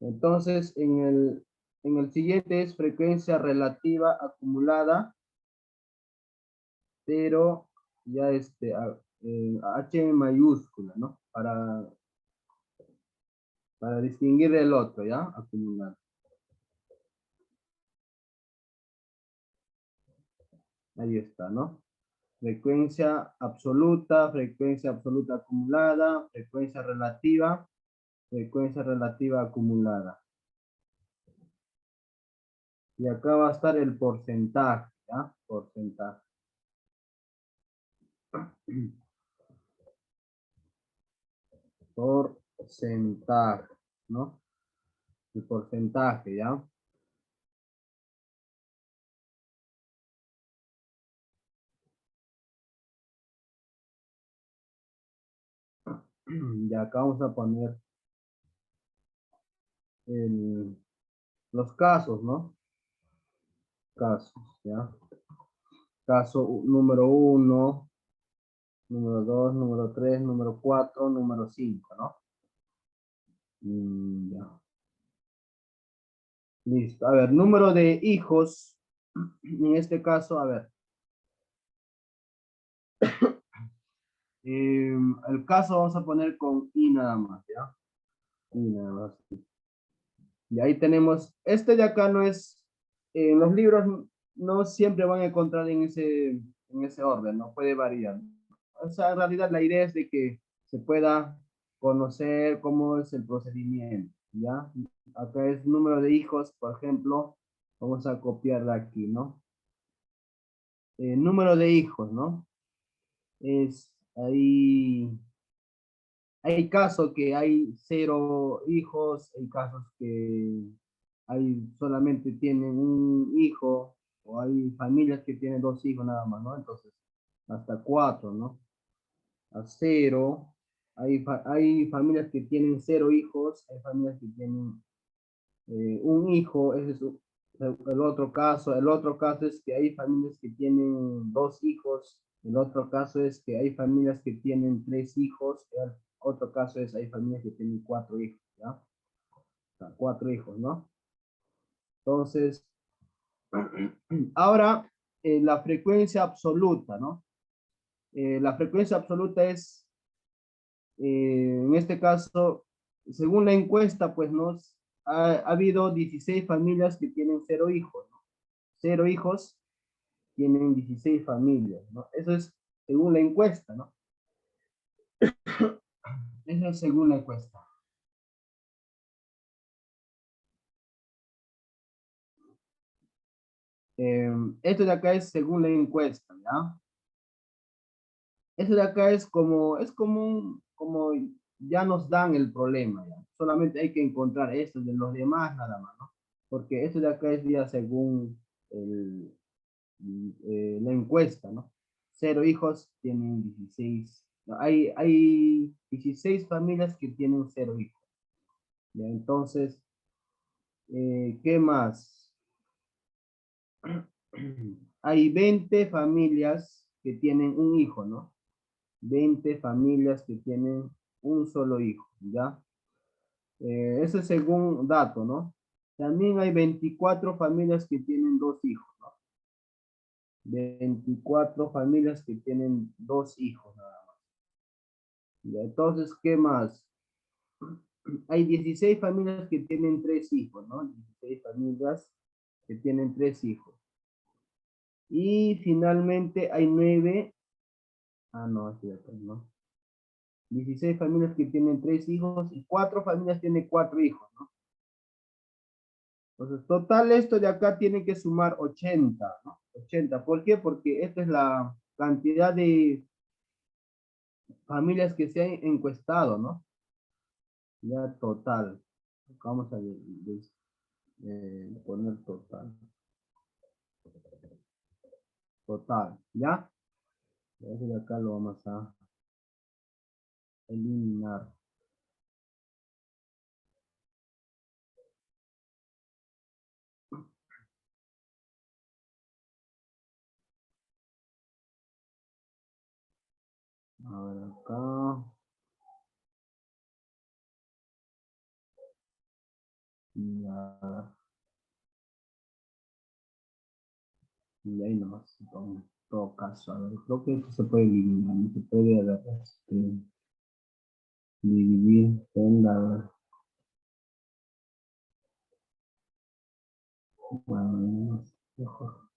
Entonces, en el siguiente es frecuencia relativa acumulada, pero ya H mayúscula, ¿no? Para distinguir del otro, ¿ya? Acumulada. Ahí está, ¿no? Frecuencia absoluta acumulada, frecuencia relativa acumulada. Y acá va a estar el porcentaje, ¿ya? Porcentaje. Porcentaje, ¿no? El porcentaje, ¿ya? Y acá vamos a poner los casos, ¿no? Casos, ¿ya? Caso número 1, número 2, número 3, número 4, número 5, ¿no? Ya. Listo. A ver, número de hijos. En este caso, a ver. El caso vamos a poner con I nada más, ¿ya? I nada más. Y ahí tenemos, de acá no es, en los libros no siempre van a encontrar en ese orden, ¿no? Puede variar. O sea, en realidad la idea es de que se pueda conocer cómo es el procedimiento, ¿ya? Acá es número de hijos, por ejemplo, vamos a copiarla aquí, ¿no? Número de hijos, ¿no? Es ahí, hay casos que hay 0 hijos, hay casos que solamente tienen un hijo, o hay familias que tienen 2 hijos nada más, ¿no? Entonces, hasta 4, ¿no? A 0, hay familias que tienen 0 hijos, hay familias que tienen un hijo, ese es el otro caso. El otro caso es que hay familias que tienen 2 hijos, el otro caso es que hay familias que tienen 3 hijos, el otro caso es hay familias que tienen 4 hijos, ¿ya? Acá, 4 hijos, ¿no? Entonces, ahora la frecuencia absoluta, ¿no? La frecuencia absoluta es, en este caso, según la encuesta, pues, ¿no? Ha habido 16 familias que tienen 0 hijos, ¿no? 0 hijos tienen 16 familias, ¿no? Eso es según la encuesta, ¿no? Eso es según la encuesta. Esto de acá es según la encuesta, ¿ya? Esto de acá es como ya nos dan el problema, ¿ya? Solamente hay que encontrar esto de los demás nada más, ¿no? Porque esto de acá es ya según la encuesta, ¿no? 0 hijos tienen 16. No, hay 16 familias que tienen 0 hijos. ¿Ya? Entonces, ¿qué más? Hay 20 familias que tienen un hijo, ¿no? 20 familias que tienen un solo hijo, ¿ya? Eso es según dato, ¿no? También hay 24 familias que tienen 2 hijos, ¿no? 24 familias que tienen 2 hijos, nada más. ¿Ya? Entonces, ¿qué más? Hay 16 familias que tienen 3 hijos, ¿no? 16 familias que tienen 3 hijos. Y finalmente hay 9. Ah, no, es cierto, ¿no? 16 familias que tienen 3 hijos y 4 familias tienen 4 hijos, ¿no? Entonces, total esto de acá tiene que sumar 80, ¿no? 80. ¿Por qué? Porque esta es la cantidad de familias que se han encuestado, ¿no? Ya total. Vamos a poner total. Total, ¿ya? Eso de acá lo vamos a eliminar. A ver acá. Ya. Y ahí nomás, en todo caso, a ver, creo que esto se puede eliminar, no se puede dividir en la, bueno, mejor.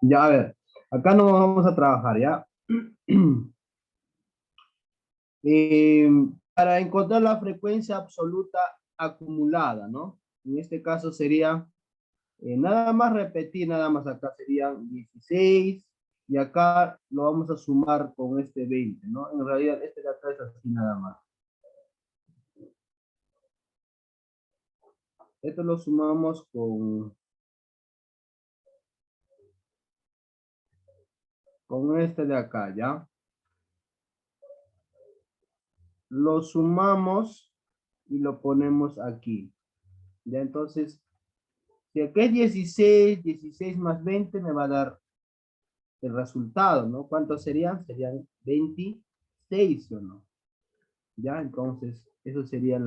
Ya, a ver, acá no vamos a trabajar, ¿ya? Para encontrar la frecuencia absoluta acumulada, ¿no? En este caso sería, nada más repetir, nada más acá serían 16, y acá lo vamos a sumar con este 20, ¿no? En realidad este de acá es así nada más. Esto lo sumamos con este de acá, ¿ya? Lo sumamos y lo ponemos aquí. Ya, entonces, si aquí es 16, 16 más 20 me va a dar el resultado, ¿no? ¿Cuántos serían? Serían 26, ¿o no? Ya, entonces, eso sería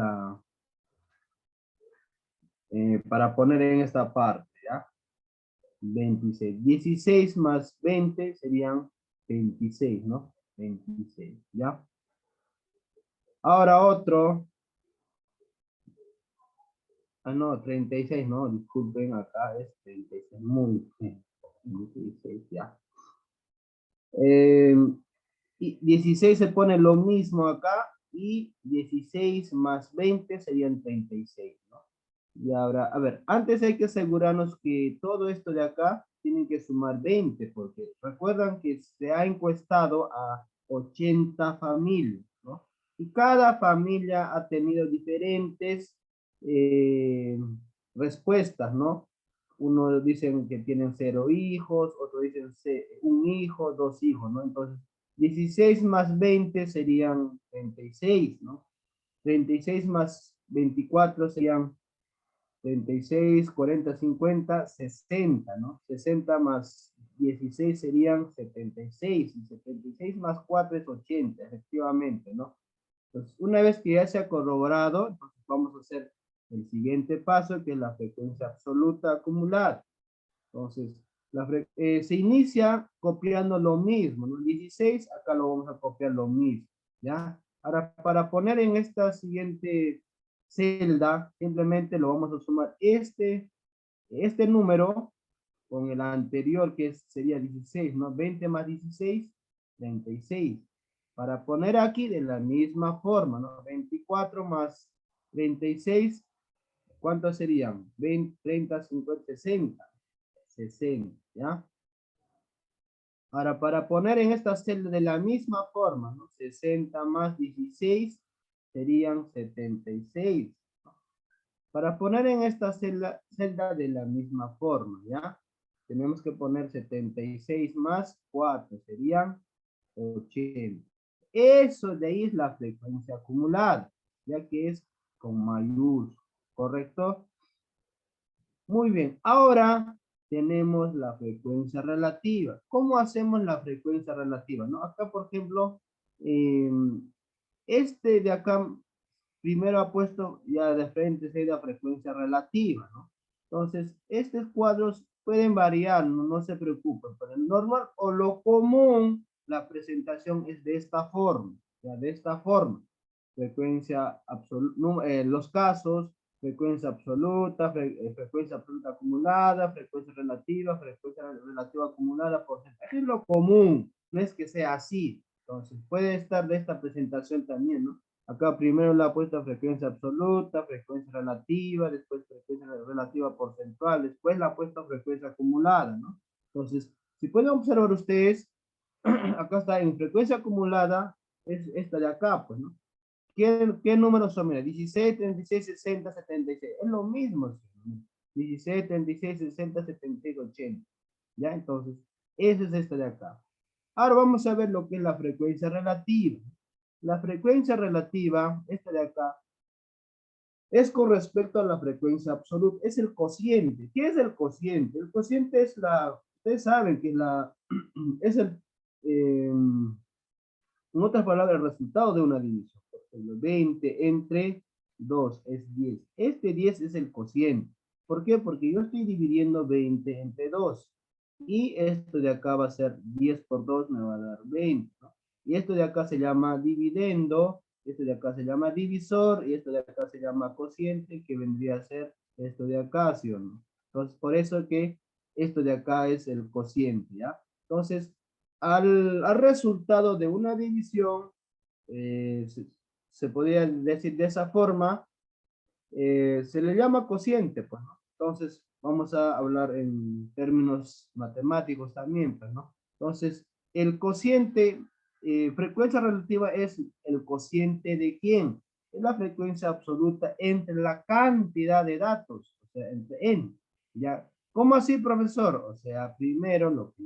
para poner en esta parte, ¿ya? 26. 16 más 20 serían 26, ¿no? 26, ¿ya? Ahora otro. Ah, no, 36, no, disculpen, acá es 36, muy bien. 16, ya. Y 16 se pone lo mismo acá, y 16 más 20 serían 36, ¿no? Y ahora, a ver, antes hay que asegurarnos que todo esto de acá tienen que sumar 20, porque recuerdan que se ha encuestado a 80 familias, ¿no? Y cada familia ha tenido diferentes respuestas, ¿no? Uno dicen que tienen 0 hijos, otros dicen 1 hijo, 2 hijos, ¿no? Entonces, 16 más 20 serían 36, ¿no? 36 más 24 serían 36, 40, 50, 60, ¿no? 60 más 16 serían 76, y 76 más 4 es 80, efectivamente, ¿no? Entonces, una vez que ya se ha corroborado, entonces vamos a hacer el siguiente paso, que es la frecuencia absoluta acumulada. Entonces, se inicia copiando lo mismo, ¿no? 16, acá lo vamos a copiar lo mismo, ¿ya? Ahora, para poner en esta siguiente celda, simplemente lo vamos a sumar este número con el anterior, que sería 16, ¿no? 20 más 16, 36. Para poner aquí de la misma forma, ¿no? 24 más 36, ¿cuántos serían? 20, 30, 50, 60. 60, ¿ya? Ahora, para poner en esta celda de la misma forma, ¿no? 60 más 16 serían 76. Para poner en esta celda de la misma forma, ¿ya? Tenemos que poner 76 más 4, serían 80. Eso de ahí es la frecuencia acumulada, ya que es con mayúscula, ¿correcto? Muy bien, ahora tenemos la frecuencia relativa. ¿Cómo hacemos la frecuencia relativa? ¿No? Acá, por ejemplo, este de acá primero ha puesto ya de frente sería frecuencia relativa, ¿no? Entonces, estos cuadros pueden variar, no se preocupen, pero el normal o lo común, la presentación es de esta forma, ya de esta forma. Frecuencia absoluta, los casos, frecuencia absoluta, frecuencia absoluta acumulada, frecuencia relativa acumulada, porcentaje. Es lo común, no es que sea así. Entonces, puede estar de esta presentación también, ¿no? Acá primero le ha puesto frecuencia absoluta, frecuencia relativa, después frecuencia relativa porcentual, después le ha puesto frecuencia acumulada, ¿no? Entonces, si pueden observar ustedes, acá está en frecuencia acumulada, es esta de acá, pues, ¿no? ¿Qué números son? Mira, 16, 36, 60, 76. Es lo mismo. 16, 36, 60, 76, 80. ¿Ya? Entonces, eso es esta de acá. Ahora vamos a ver lo que es la frecuencia relativa. La frecuencia relativa, esta de acá, es con respecto a la frecuencia absoluta. Es el cociente. ¿Qué es el cociente? El cociente es ustedes saben que es en otras palabras, el resultado de una división. Por ejemplo, 20 entre 2 es 10. Este 10 es el cociente. ¿Por qué? Porque yo estoy dividiendo 20 entre 2. Y esto de acá va a ser 10 por 2, me va a dar 20, ¿no? Y esto de acá se llama dividendo, esto de acá se llama divisor, y esto de acá se llama cociente, que vendría a ser esto de acá, ¿sí o no? Entonces, por eso que esto de acá es el cociente, ¿ya? Entonces, al resultado de una división, se podría decir de esa forma, se le llama cociente, pues, ¿no? Entonces, vamos a hablar en términos matemáticos también, pues, ¿no? Entonces, el cociente, frecuencia relativa es el cociente de ¿quién? Es la frecuencia absoluta entre la cantidad de datos, o sea, entre n, ¿ya? ¿Cómo así, profesor? O sea, primero lo que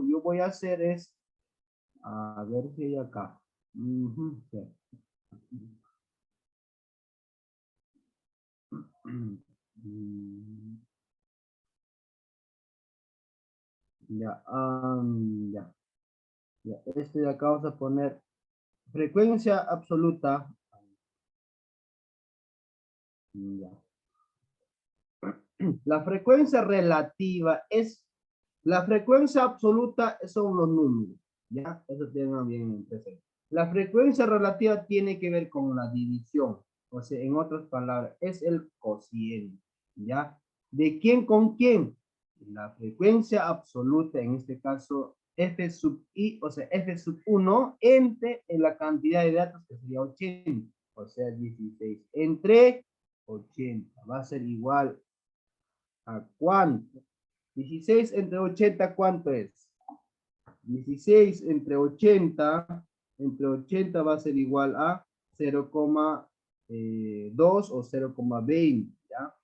yo voy a hacer es, a ver si hay acá. Sí. Ya, ya. Este de acá vamos a poner frecuencia absoluta. Ya. La frecuencia relativa la frecuencia absoluta son los números, ¿ya? Eso tengan bien en presente. La frecuencia relativa tiene que ver con la división, o sea, en otras palabras, es el cociente, ¿ya? ¿De quién con quién? La frecuencia absoluta, en este caso, f sub i, o sea, f sub 1, entre en la cantidad de datos, que sería 80, o sea, 16, entre 80, va a ser igual a ¿cuánto? 16 entre 80, ¿cuánto es? 16 entre 80 va a ser igual a 0,2 o 0,20, ¿ya?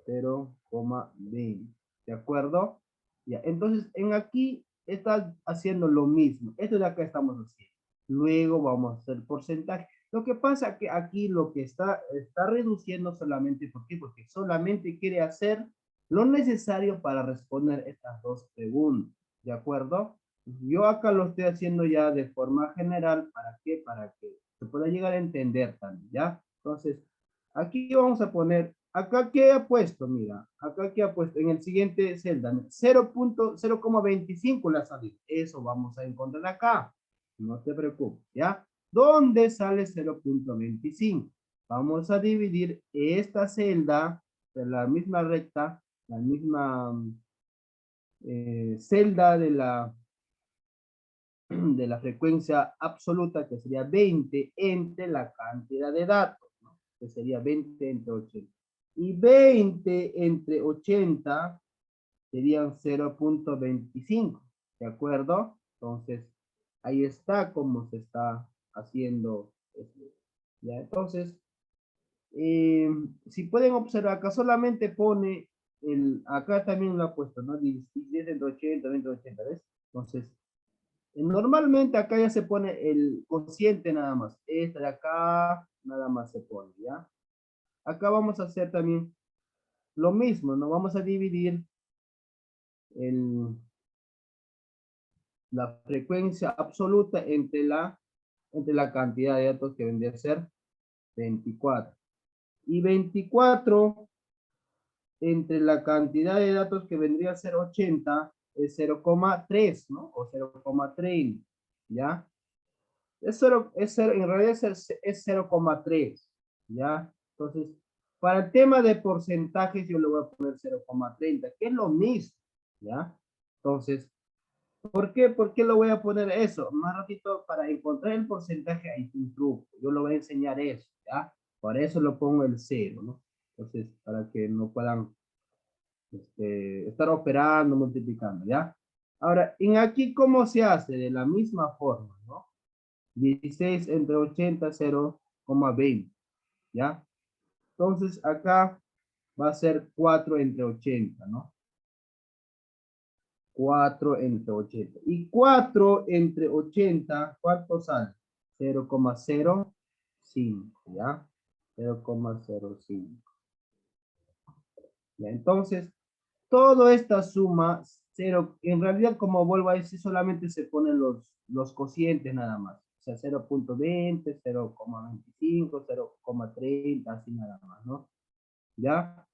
0,20, ¿de acuerdo? Ya, entonces en aquí está haciendo lo mismo. Esto de acá estamos haciendo. Luego vamos a hacer porcentaje. Lo que pasa es que aquí lo que está reduciendo solamente, ¿por qué? Porque solamente quiere hacer lo necesario para responder estas dos preguntas, ¿de acuerdo? Yo acá lo estoy haciendo ya de forma general, ¿para qué? Para que se pueda llegar a entender también, ¿ya? Entonces, aquí vamos a poner Acá ¿qué ha puesto? Mira, acá ¿qué ha puesto? En el siguiente celda, 0.0,25 la salida. Eso vamos a encontrar acá. No te preocupes, ¿ya? ¿Dónde sale 0.25? Vamos a dividir esta celda de la misma recta, la misma celda de la frecuencia absoluta, que sería 20, entre la cantidad de datos, ¿no? Que sería 20 entre 80. Y 20 entre 80 serían 0.25, ¿de acuerdo? Entonces, ahí está cómo se está haciendo esto. ¿Ya? Entonces, si pueden observar, acá solamente pone, acá también lo ha puesto, ¿no? 10 entre 80, 20 entre 80, ¿ves? Entonces, normalmente acá ya se pone el cociente nada más. Esta de acá nada más se pone, ¿ya? Acá vamos a hacer también lo mismo, ¿no? Vamos a dividir la frecuencia absoluta entre la cantidad de datos que vendría a ser 24. Y 24 entre la cantidad de datos que vendría a ser 80 es 0,3, ¿no? O 0,30, ¿ya? En realidad es 0,3, ¿ya? Entonces, para el tema de porcentajes yo le voy a poner 0,30, que es lo mismo, ¿ya? Entonces, ¿por qué? ¿Por qué lo voy a poner eso? Más ratito, para encontrar el porcentaje hay un truco. Yo lo voy a enseñar eso, ¿ya? Por eso lo pongo el 0, ¿no? Entonces, para que no puedan estar operando, multiplicando, ¿ya? Ahora, en aquí, ¿cómo se hace? De la misma forma, ¿no? 16 entre 80, 0,20, ¿ya? Entonces, acá va a ser 4 entre 80, ¿no? 4 entre 80. Y 4 entre 80, ¿cuánto sale? 0,05, ¿ya? 0,05. ¿Ya? Entonces, toda esta suma, 0, en realidad, como vuelvo a decir, solamente se ponen los cocientes nada más. O sea, 0.20, 0,25, 0,30, así nada más, ¿no? ¿Ya?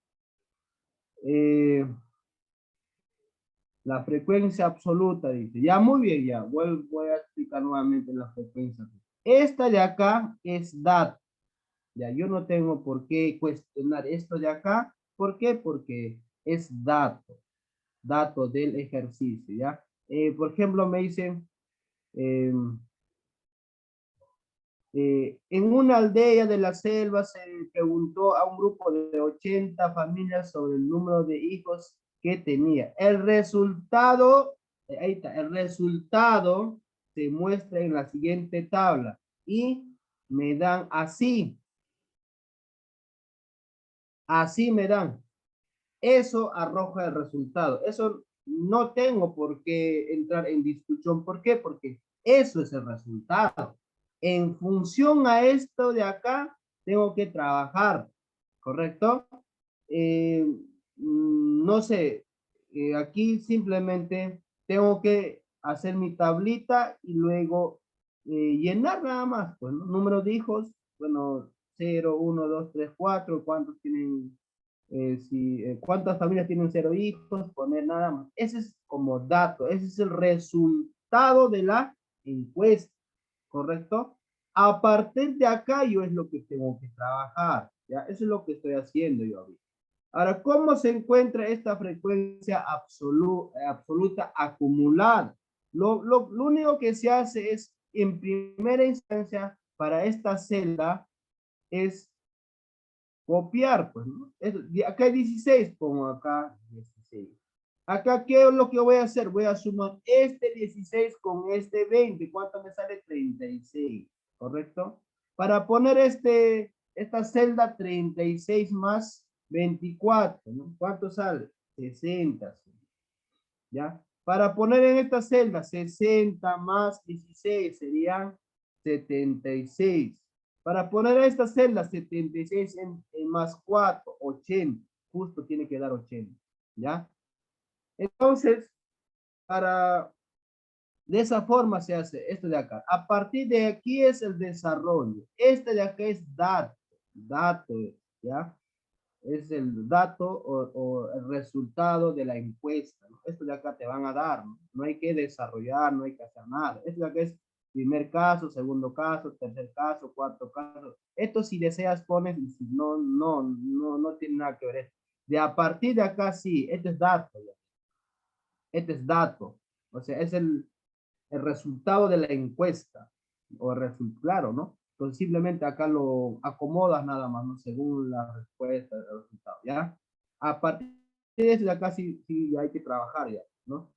La frecuencia absoluta, dice. Ya, muy bien, ya. Voy a explicar nuevamente la frecuencia. Esta de acá es dato. Ya, yo no tengo por qué cuestionar esto de acá. ¿Por qué? Porque es dato. Dato del ejercicio, ¿ya? Por ejemplo, me dicen, en una aldea de la selva se preguntó a un grupo de 80 familias sobre el número de hijos que tenía. El resultado, ahí está, el resultado se muestra en la siguiente tabla y me dan así. Así me dan. Eso arroja el resultado. Eso no tengo por qué entrar en discusión. ¿Por qué? Porque eso es el resultado. En función a esto de acá, tengo que trabajar, ¿correcto? No sé, aquí simplemente tengo que hacer mi tablita y luego llenar nada más, pues, ¿no? Número de hijos, bueno, 0, 1, 2, 3, 4, ¿cuántos tienen? ¿Cuántas familias tienen 0 hijos? Poner nada más. Ese es como dato, ese es el resultado de la encuesta, ¿correcto? A partir de acá yo es lo que tengo que trabajar, ¿ya? Eso es lo que estoy haciendo yo ahorita. Ahora, ¿cómo se encuentra esta frecuencia absoluta acumulada? Lo único que se hace es, en primera instancia, para esta celda, es copiar, pues, ¿no? Acá hay 16, pongo acá 16. Acá, ¿qué es lo que voy a hacer? Voy a sumar este 16 con este 20. ¿Cuánto me sale? 36, ¿correcto? Para poner esta celda 36 más 24, ¿no? ¿Cuánto sale? 60, ¿ya? Para poner en esta celda 60 más 16 serían 76. Para poner a esta celda 76 en más 4, 80. Justo tiene que dar 80, ¿ya? Entonces, de esa forma se hace esto de acá. A partir de aquí es el desarrollo. Este de acá es dato, ¿ya? es el dato o el resultado de la encuesta, ¿no? Esto de acá te van a dar, ¿no? No hay que desarrollar, no hay que hacer nada. Esto de acá es primer caso, segundo caso, tercer caso, cuarto caso. Esto si deseas pones, y si no tiene nada que ver. De a partir de acá sí, esto es dato. Ya. Este es dato. O sea, es el resultado de la encuesta. O claro, ¿no? Entonces simplemente acá lo acomodas nada más, ¿no? Según la respuesta del resultado, ¿ya? A partir de eso de acá sí hay que trabajar ya, ¿no?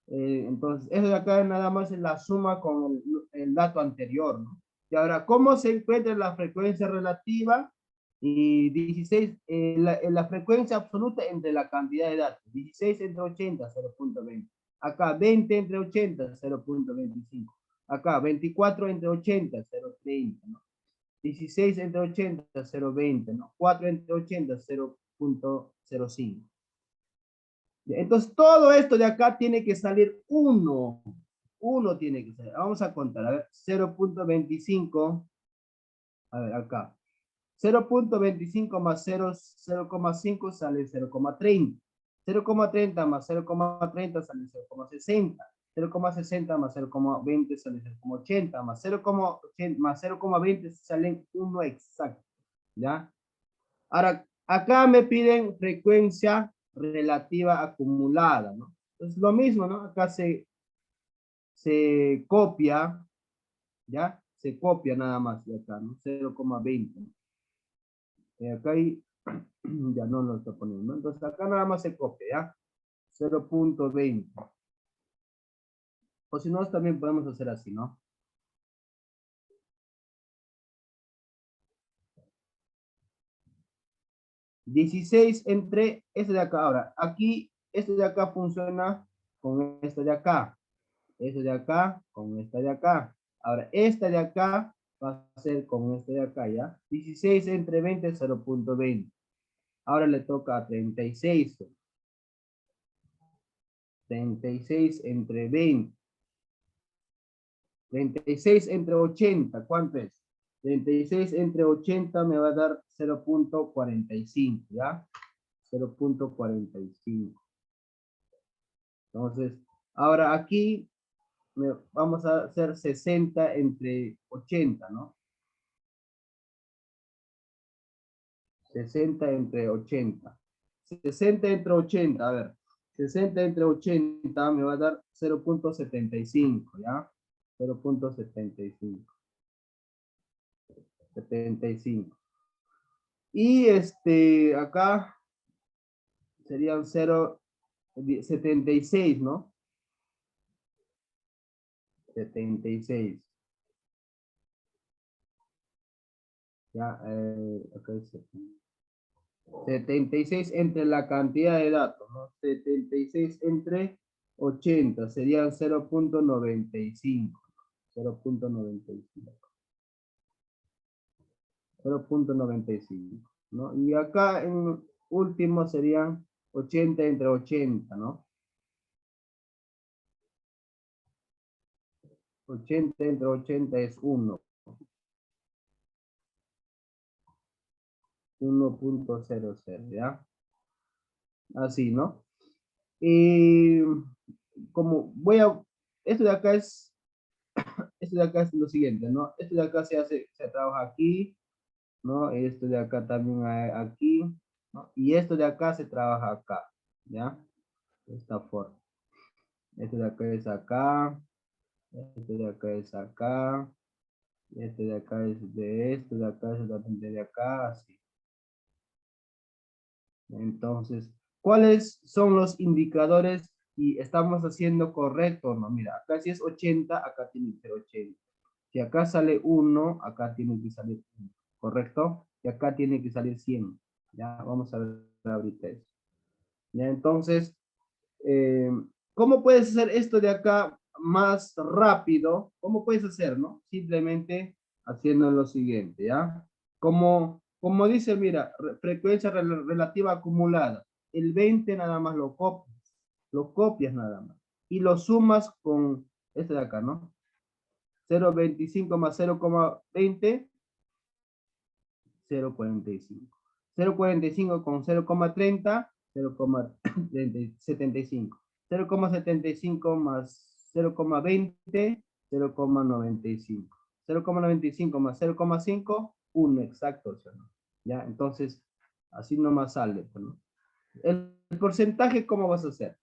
Entonces, eso de acá nada más es la suma con el dato anterior, ¿no? Y ahora, ¿cómo se encuentra la frecuencia relativa? Y 16, la frecuencia absoluta entre la cantidad de datos. 16 entre 80, 0.20. Acá 20 entre 80, 0.25. Acá 24 entre 80, 0.30, ¿no? 16 entre 80, 0.20, ¿no? 4 entre 80, 0.05. Entonces, todo esto de acá tiene que salir 1. 1 tiene que salir. Vamos a contar. A ver, 0.25. A ver, acá. 0.25 más 0.5 sale 0.30. 0.30 más 0.30 sale 0.60. 0.60 más 0.20 sale 0.80. Más 0.80 más 0.20 salen 1 exacto. ¿Ya? Ahora, acá me piden frecuencia relativa acumulada, ¿no? Entonces, lo mismo, ¿no? Acá se copia, ¿ya? Se copia nada más de acá, ¿no? 0.20. Acá hay, ya no lo está poniendo, ¿no? Entonces, acá nada más se copia, ¿ya? 0.20. O si no, también podemos hacer así, ¿no? $16 entre este de acá. Ahora, aquí, este de acá funciona con este de acá. Este de acá con este de acá. Ahora, esta de acá va a ser con este de acá, ¿ya? 16 entre 20 es 0.20. Ahora le toca a 36. 36 entre 20. 36 entre 80, ¿cuánto es? 36 entre 80 me va a dar 0.45, ¿ya? 0.45. Entonces, ahora aquí vamos a hacer 60 entre 80, ¿no? 60 entre 80. 60 entre 80, a ver. 60 entre 80 me va a dar 0.75, ¿ya? 0.75. 75. Y acá serían 0.76, ¿no? 76. Ya, acá es 76 entre la cantidad de datos, ¿no? 76 entre 80 serían 0.95. 0.95. 0.95, ¿no? Y acá en último serían 80 entre 80, ¿no? 80 entre 80 es 1. 1.00, ¿ya? Así, ¿no? Y como esto de acá es lo siguiente, ¿no? Esto de acá se trabaja aquí, ¿no? Esto de acá también aquí, ¿no? Y esto de acá se trabaja acá, ¿ya? De esta forma. Esto de acá es acá, esto de acá es acá, este de acá es de esto, de acá es de acá, así. Entonces, ¿cuáles son los indicadores y estamos haciendo correcto o no? Mira, acá si es 80, acá tiene que ser 80. Si acá sale 1, acá tiene que salir 1, ¿correcto? Y acá tiene que salir 100. Ya, vamos a ver ahorita eso. Ya, entonces, ¿cómo puedes hacer esto de acá más rápido? ¿Cómo puedes hacer, no? Simplemente haciendo lo siguiente, ¿ya? Como dice, mira, frecuencia relativa acumulada. El 20 nada más lo copias nada más. Y lo sumas con este de acá, ¿no? 0.25 más 0.20, 0.45. 0,45 con 0,30, 0,75. 0,75 más 0,20, 0,95. 0,95 más 0,5, 1 exacto, ¿sí o no? ¿Ya? Entonces, así nomás sale, pues, ¿no? El porcentaje, ¿cómo vas a hacer?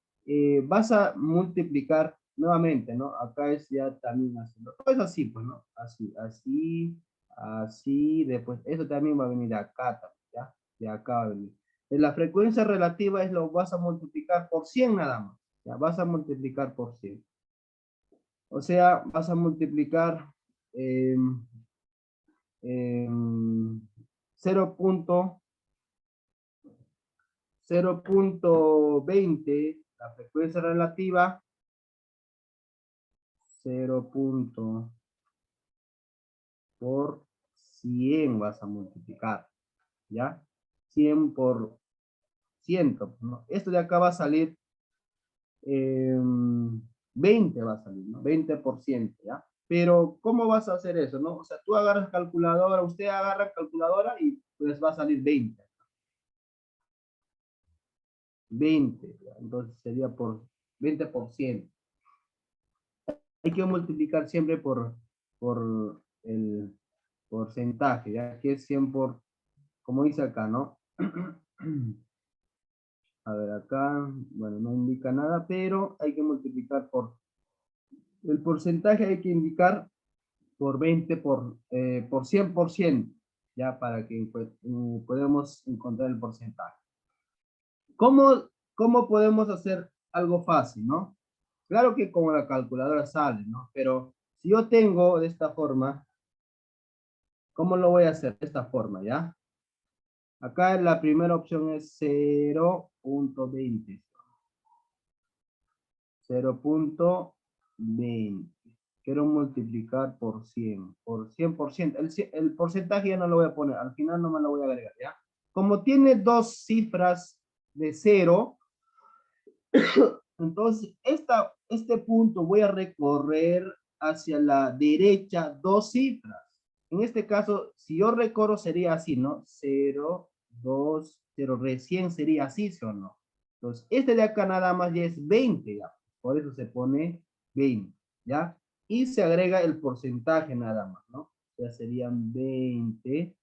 Vas a multiplicar nuevamente, ¿no? Acá es ya también haciendo. Todo es así, pues, ¿no? Así, así, así, después, eso también va a venir acá, ¿ya? De acá va a venir. La frecuencia relativa es lo vas a multiplicar por 100 nada más, ¿ya? Vas a multiplicar por 100. O sea, vas a multiplicar 0.20, la frecuencia relativa, 0. Por 100 vas a multiplicar, ¿ya? 100 por 100, ¿no? Esto de acá va a salir 20 va a salir, ¿no? 20%, ¿ya? Pero, ¿cómo vas a hacer eso, no? O sea, tú agarras calculadora, usted agarra calculadora y pues va a salir 20. 20, ¿ya? Entonces sería por 20%. Hay que multiplicar siempre por el porcentaje, ya que es 100 por, como dice acá, ¿no? A ver, acá, bueno, no indica nada, pero hay que multiplicar por el porcentaje, hay que indicar por 20 por 100%, ya para que pues, podamos encontrar el porcentaje. ¿Cómo podemos hacer algo fácil, no? Claro que con la calculadora sale, ¿no? Pero si yo tengo de esta forma, ¿cómo lo voy a hacer? De esta forma, ¿ya? Acá la primera opción es 0.20. 0.20. Quiero multiplicar por 100. Por 100%. El porcentaje ya no lo voy a poner. Al final no me lo voy a agregar, ¿ya? Como tiene dos cifras de 0, entonces este punto voy a recorrer hacia la derecha dos cifras. En este caso, si yo recorro sería así, ¿no? 0, 2, 0. Recién sería así, ¿sí o no? Entonces, este de acá nada más ya es 20, ¿ya? Por eso se pone 20, ¿ya? Y se agrega el porcentaje nada más, ¿no? Ya serían 20%.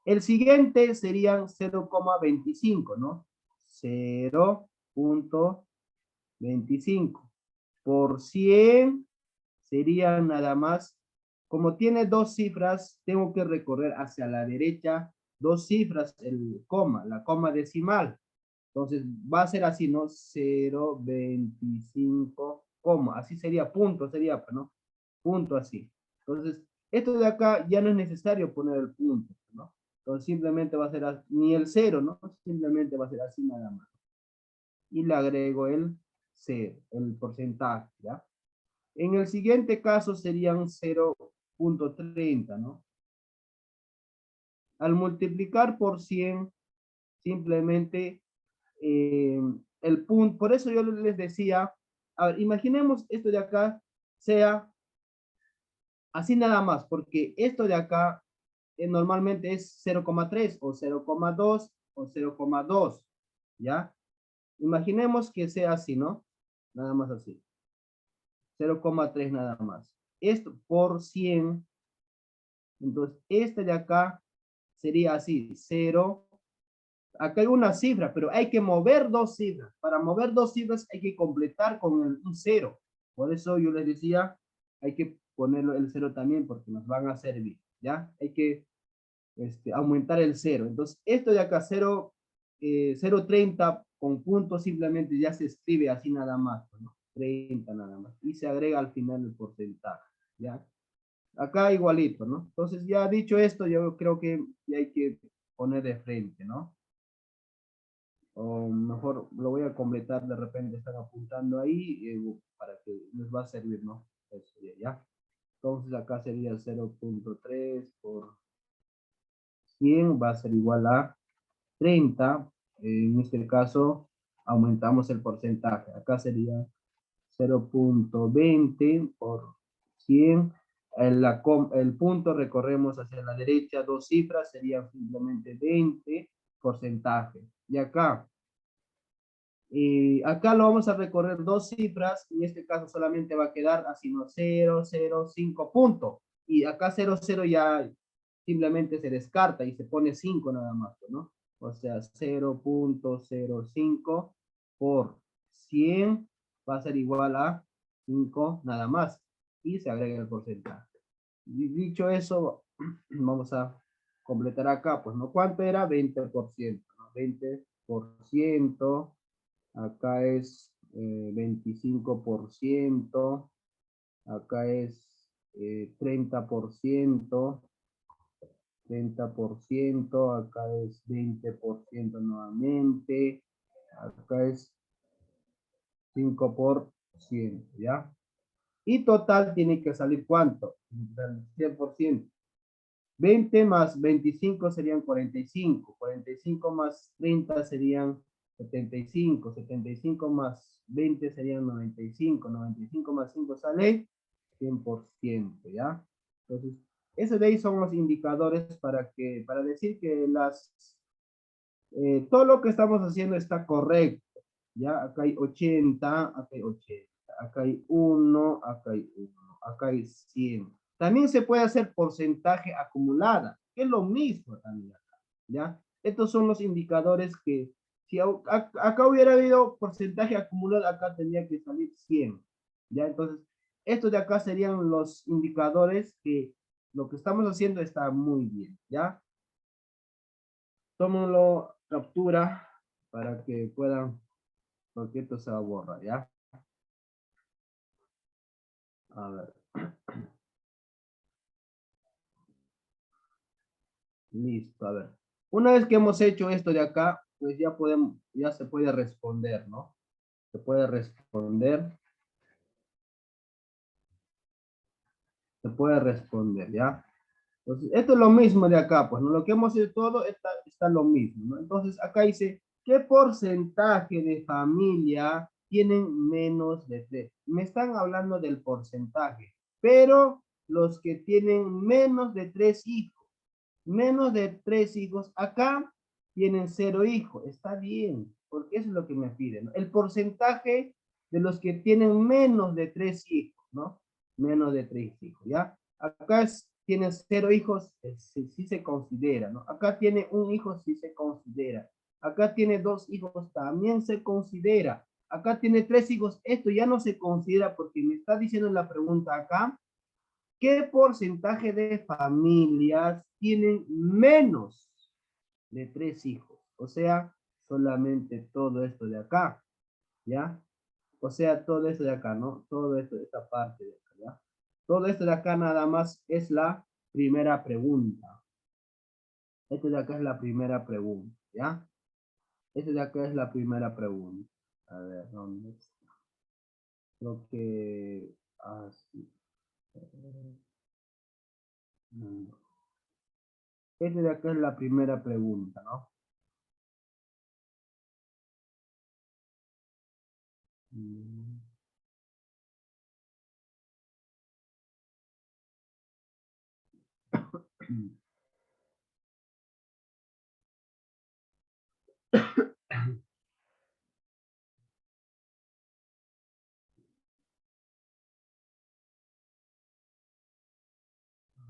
El siguiente serían 0,25, ¿no? 0.25. Por 100 serían nada más, como tiene dos cifras, tengo que recorrer hacia la derecha dos cifras, la coma decimal. Entonces va a ser así, ¿no? 0.25, así sería, punto sería, ¿no? Punto así. Entonces, esto de acá ya no es necesario poner el punto, ¿no? Entonces simplemente va a ser así, ni el 0, ¿no? Simplemente va a ser así nada más. Y le agrego el 0, el porcentaje, ¿ya? En el siguiente caso serían 0.30, ¿no? Al multiplicar por 100, simplemente el punto, por eso yo les decía, a ver, imaginemos esto de acá sea así nada más, porque esto de acá normalmente es 0,3 o 0,2 o 0,2, ¿ya? Imaginemos que sea así, ¿no? Nada más así. 0,3 nada más. Esto por 100, entonces este de acá sería así, 0. Acá hay una cifra, pero hay que mover dos cifras. Para mover dos cifras hay que completar con un 0. Por eso yo les decía, hay que ponerlo el 0 también porque nos van a servir, ¿ya? Hay que aumentar el 0. Entonces, esto de acá, 0.30 con puntos simplemente ya se escribe así nada más, ¿no? 30 nada más. Y se agrega al final el porcentaje, ¿ya? Acá igualito, ¿no? Entonces, ya dicho esto, yo creo que ya hay que poner de frente, ¿no? O mejor lo voy a completar, de repente están apuntando ahí para que les va a servir, ¿no? Eso ya. Entonces acá sería 0.3 por 100 va a ser igual a 30. En este caso aumentamos el porcentaje. Acá sería 0.20 por 100 el punto recorremos hacia la derecha, 2 cifras, serían simplemente 20 porcentaje. Y acá lo vamos a recorrer 2 cifras, en este caso solamente va a quedar así, no 0,05 punto. Y acá 0,0 ya simplemente se descarta y se pone 5 nada más, ¿no? O sea, 0,05 por 100 va a ser igual a 5 nada más. Y se agrega el porcentaje. Dicho eso, vamos a completar acá, pues, ¿no? ¿Cuánto era? 20%, ¿no? 20%. Acá es 25%, acá es 30%, 30%, acá es 20% nuevamente, acá es 5%, ¿ya? Y total tiene que salir ¿cuánto? 100%. 20 más 25 serían 45, 45 más 30 serían 75, 75 más 20 serían 95, 95 más 5 sale 100%, ¿ya? Entonces, esos de ahí son los indicadores para decir que todo lo que estamos haciendo está correcto, ¿ya? Acá hay 80, acá hay 80, acá hay 1, acá hay 1, acá hay 100. También se puede hacer porcentaje acumulada, que es lo mismo también acá, ¿ya? Estos son los indicadores que, si acá hubiera habido porcentaje acumulado, acá tendría que salir 100, ¿ya? Entonces, estos de acá serían los indicadores que lo que estamos haciendo está muy bien, ¿ya? Tómenlo, captura, para que puedan, porque esto se va a borrar, ¿ya? A ver. Listo, a ver. Una vez que hemos hecho esto de acá, pues ya se puede responder, ¿no? Se puede responder. Se puede responder, ¿ya? Entonces, esto es lo mismo de acá, pues, ¿no? Lo que hemos hecho todo está lo mismo, ¿no? Entonces, acá dice, ¿qué porcentaje de familia tienen menos de 3? Me están hablando del porcentaje, pero los que tienen menos de 3 hijos, acá tienen 0 hijos, está bien, porque eso es lo que me piden, ¿no? El porcentaje de los que tienen menos de 3 hijos, ¿no? Menos de 3 hijos, ¿ya? Acá tiene 0 hijos, sí se considera, ¿no? Acá tiene 1 hijo, sí se considera. Acá tiene 2 hijos, también se considera. Acá tiene 3 hijos, esto ya no se considera porque me está diciendo en la pregunta acá, ¿qué porcentaje de familias tienen menos de 3 hijos? O sea, solamente todo esto de acá, ¿ya? O sea, todo esto de acá, ¿no? Todo esto de esta parte de acá, ¿ya? Todo esto de acá nada más es la primera pregunta. Esto de acá es la primera pregunta, ¿ya? Esto de acá es la primera pregunta. A ver, ¿dónde está? Creo que... así. Este de acá es la primera pregunta, ¿no?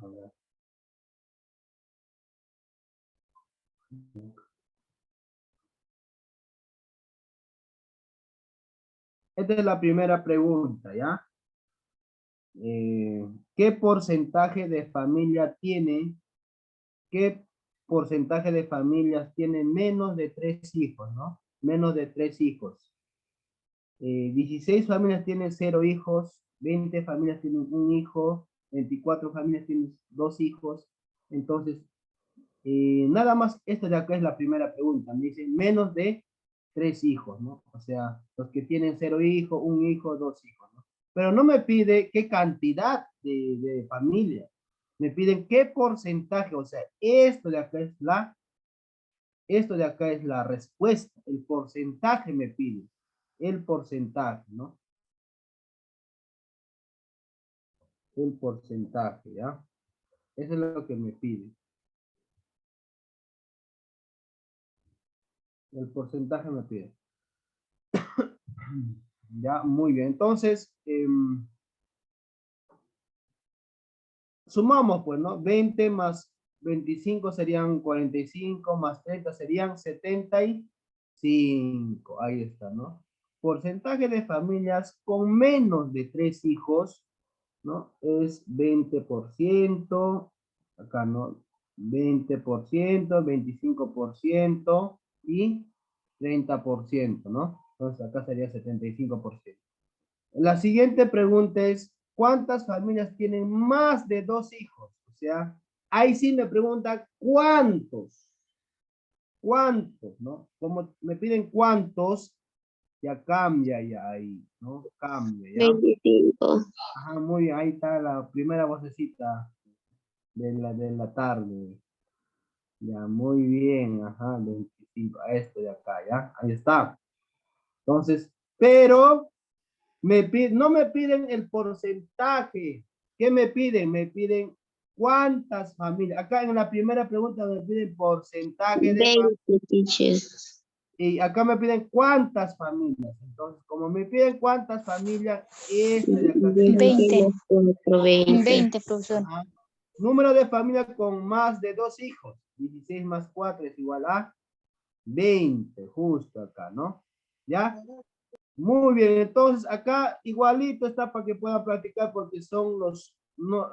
A ver. Esta es la primera pregunta, ¿ya? ¿Qué porcentaje de familia tiene? ¿Qué porcentaje de familias tienen menos de 3 hijos, no? Menos de 3 hijos. 16 familias tienen 0 hijos, 20 familias tienen 1 hijo, 24 familias tienen 2 hijos. Entonces, nada más, esta de acá es la primera pregunta. Me dice menos de 3 hijos, ¿no? O sea, los que tienen 0 hijos, 1 hijo, 2 hijos, ¿no? Pero no me pide qué cantidad de familia. Me piden qué porcentaje, o sea, esto de acá es la respuesta, el porcentaje me pide, el porcentaje, ¿no? el porcentaje, ¿ya? Eso es lo que me pide. El porcentaje me pide. Ya, muy bien. Entonces, sumamos, pues, ¿no? 20 más 25 serían 45, más 30 serían 75. Ahí está, ¿no? Porcentaje de familias con menos de 3 hijos, ¿no? Es 20%, acá, ¿no? 20%, 25% y 30%, ¿no? Entonces acá sería 75%. La siguiente pregunta es, ¿cuántas familias tienen más de 2 hijos? O sea, ahí sí me pregunta cuántos. ¿Cuántos, no? Como me piden cuántos, ya cambia ya ahí, ¿no? Cambia, ¿ya? 25. Ajá, muy bien, ahí está la primera vocecita de la tarde. Ya, muy bien, ajá, 25, a esto de acá, ¿ya? Ahí está. Entonces, pero no me piden el porcentaje. ¿Qué me piden? Me piden cuántas familias. Acá en la primera pregunta me piden porcentaje de familias. 20 teachers. Y acá me piden cuántas familias. Entonces, como me piden cuántas familias, esta de acá sería 20. 20, profesor. ajá. Número de familias con más de 2 hijos. 16 más 4 es igual a 20, justo acá, ¿no? ¿Ya? Muy bien, entonces acá igualito está para que puedan practicar porque son no,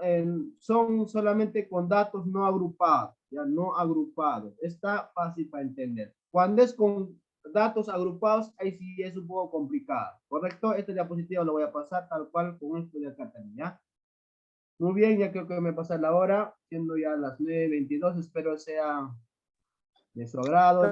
son solamente con datos no agrupados, ya no agrupados. Está fácil para entender. Cuando es con datos agrupados, ahí sí es un poco complicado, ¿correcto? Esta diapositiva lo voy a pasar tal cual con esto de acá también, ¿ya? Muy bien, ya creo que me pasa la hora, siendo ya las 9:22, espero sea de su agrado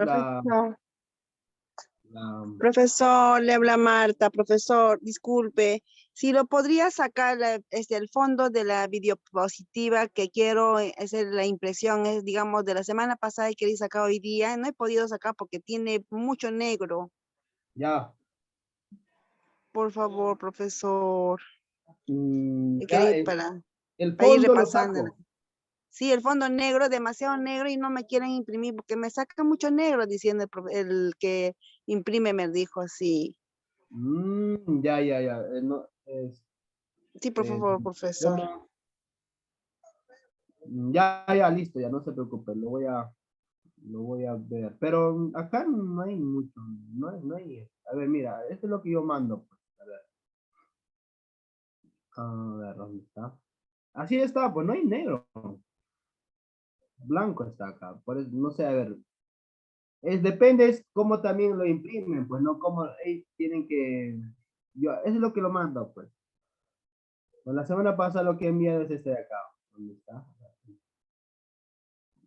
Profesor, le habla Marta. Profesor, disculpe, si lo podría sacar el fondo de la videopositiva que quiero hacer la impresión, es digamos de la semana pasada y quería sacar hoy día, no he podido sacar porque tiene mucho negro. Ya. Por favor, profesor. Ya, Quería ir para el ir fondo lo repasando. saco. Sí, el fondo negro, demasiado negro y no me quieren imprimir porque me saca mucho negro diciendo el que imprime me dijo así. Ya, ya, ya. No, Sí, por favor, profesor. ya, ya, listo, ya no se preocupe, lo voy a ver. Pero acá no hay mucho, no hay. A ver, mira, esto es lo que yo mando, pues. A ver, ¿dónde está? Así está, pues no hay negro. Blanco está acá. Por eso, no sé, a ver. Depende es cómo también lo imprimen, pues no como tienen que. Eso es lo que lo mando, pues. Pues la semana pasada lo que he enviado es este de acá. ¿Dónde está?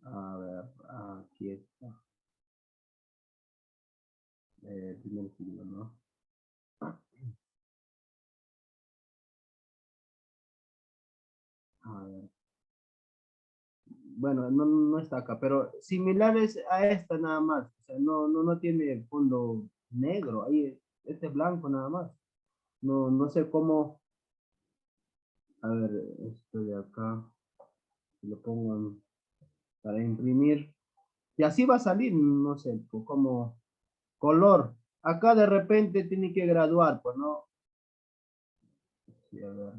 A ver, aquí está. Primer siglo, ¿no? A ver. Bueno, no está acá, pero similares a esta nada más. O sea, no tiene fondo negro. Ahí, este es blanco nada más. No sé cómo. A ver, esto de acá. Lo pongo para imprimir. Y así va a salir, no sé, como color. Acá de repente tiene que graduar, pues no. Sí, a ver.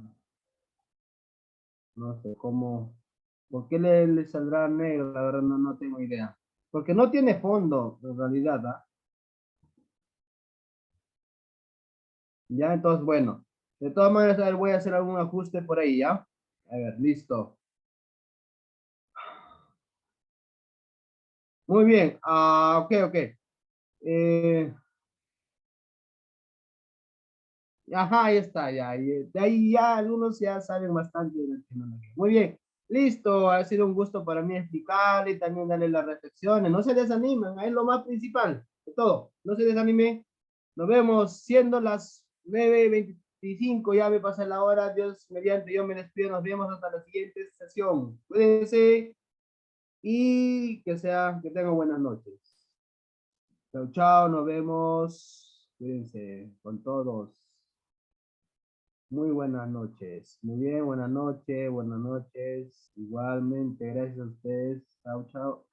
No sé cómo. ¿Por qué le saldrá negro? La verdad no tengo idea. Porque no tiene fondo, en realidad, ¿ah? Ya, entonces, bueno. De todas maneras, a ver, voy a hacer algún ajuste por ahí, ¿ya? A ver, listo. Muy bien. Ok, ok. Ajá, ahí está, ya. De ahí ya algunos ya saben bastante de la tecnología. Muy bien. Listo, ha sido un gusto para mí explicarle y también darle las reflexiones. No se desanimen, es lo más principal de todo. No se desanimen. Nos vemos siendo las 9:25. Ya me pasé la hora. Dios mediante, yo me despido. Nos vemos hasta la siguiente sesión. Cuídense y que tengan buenas noches. Chao, chao, nos vemos. Cuídense con todos. Muy buenas noches. Muy bien, buenas noches, buenas noches. Igualmente, gracias a ustedes. Chao, chao.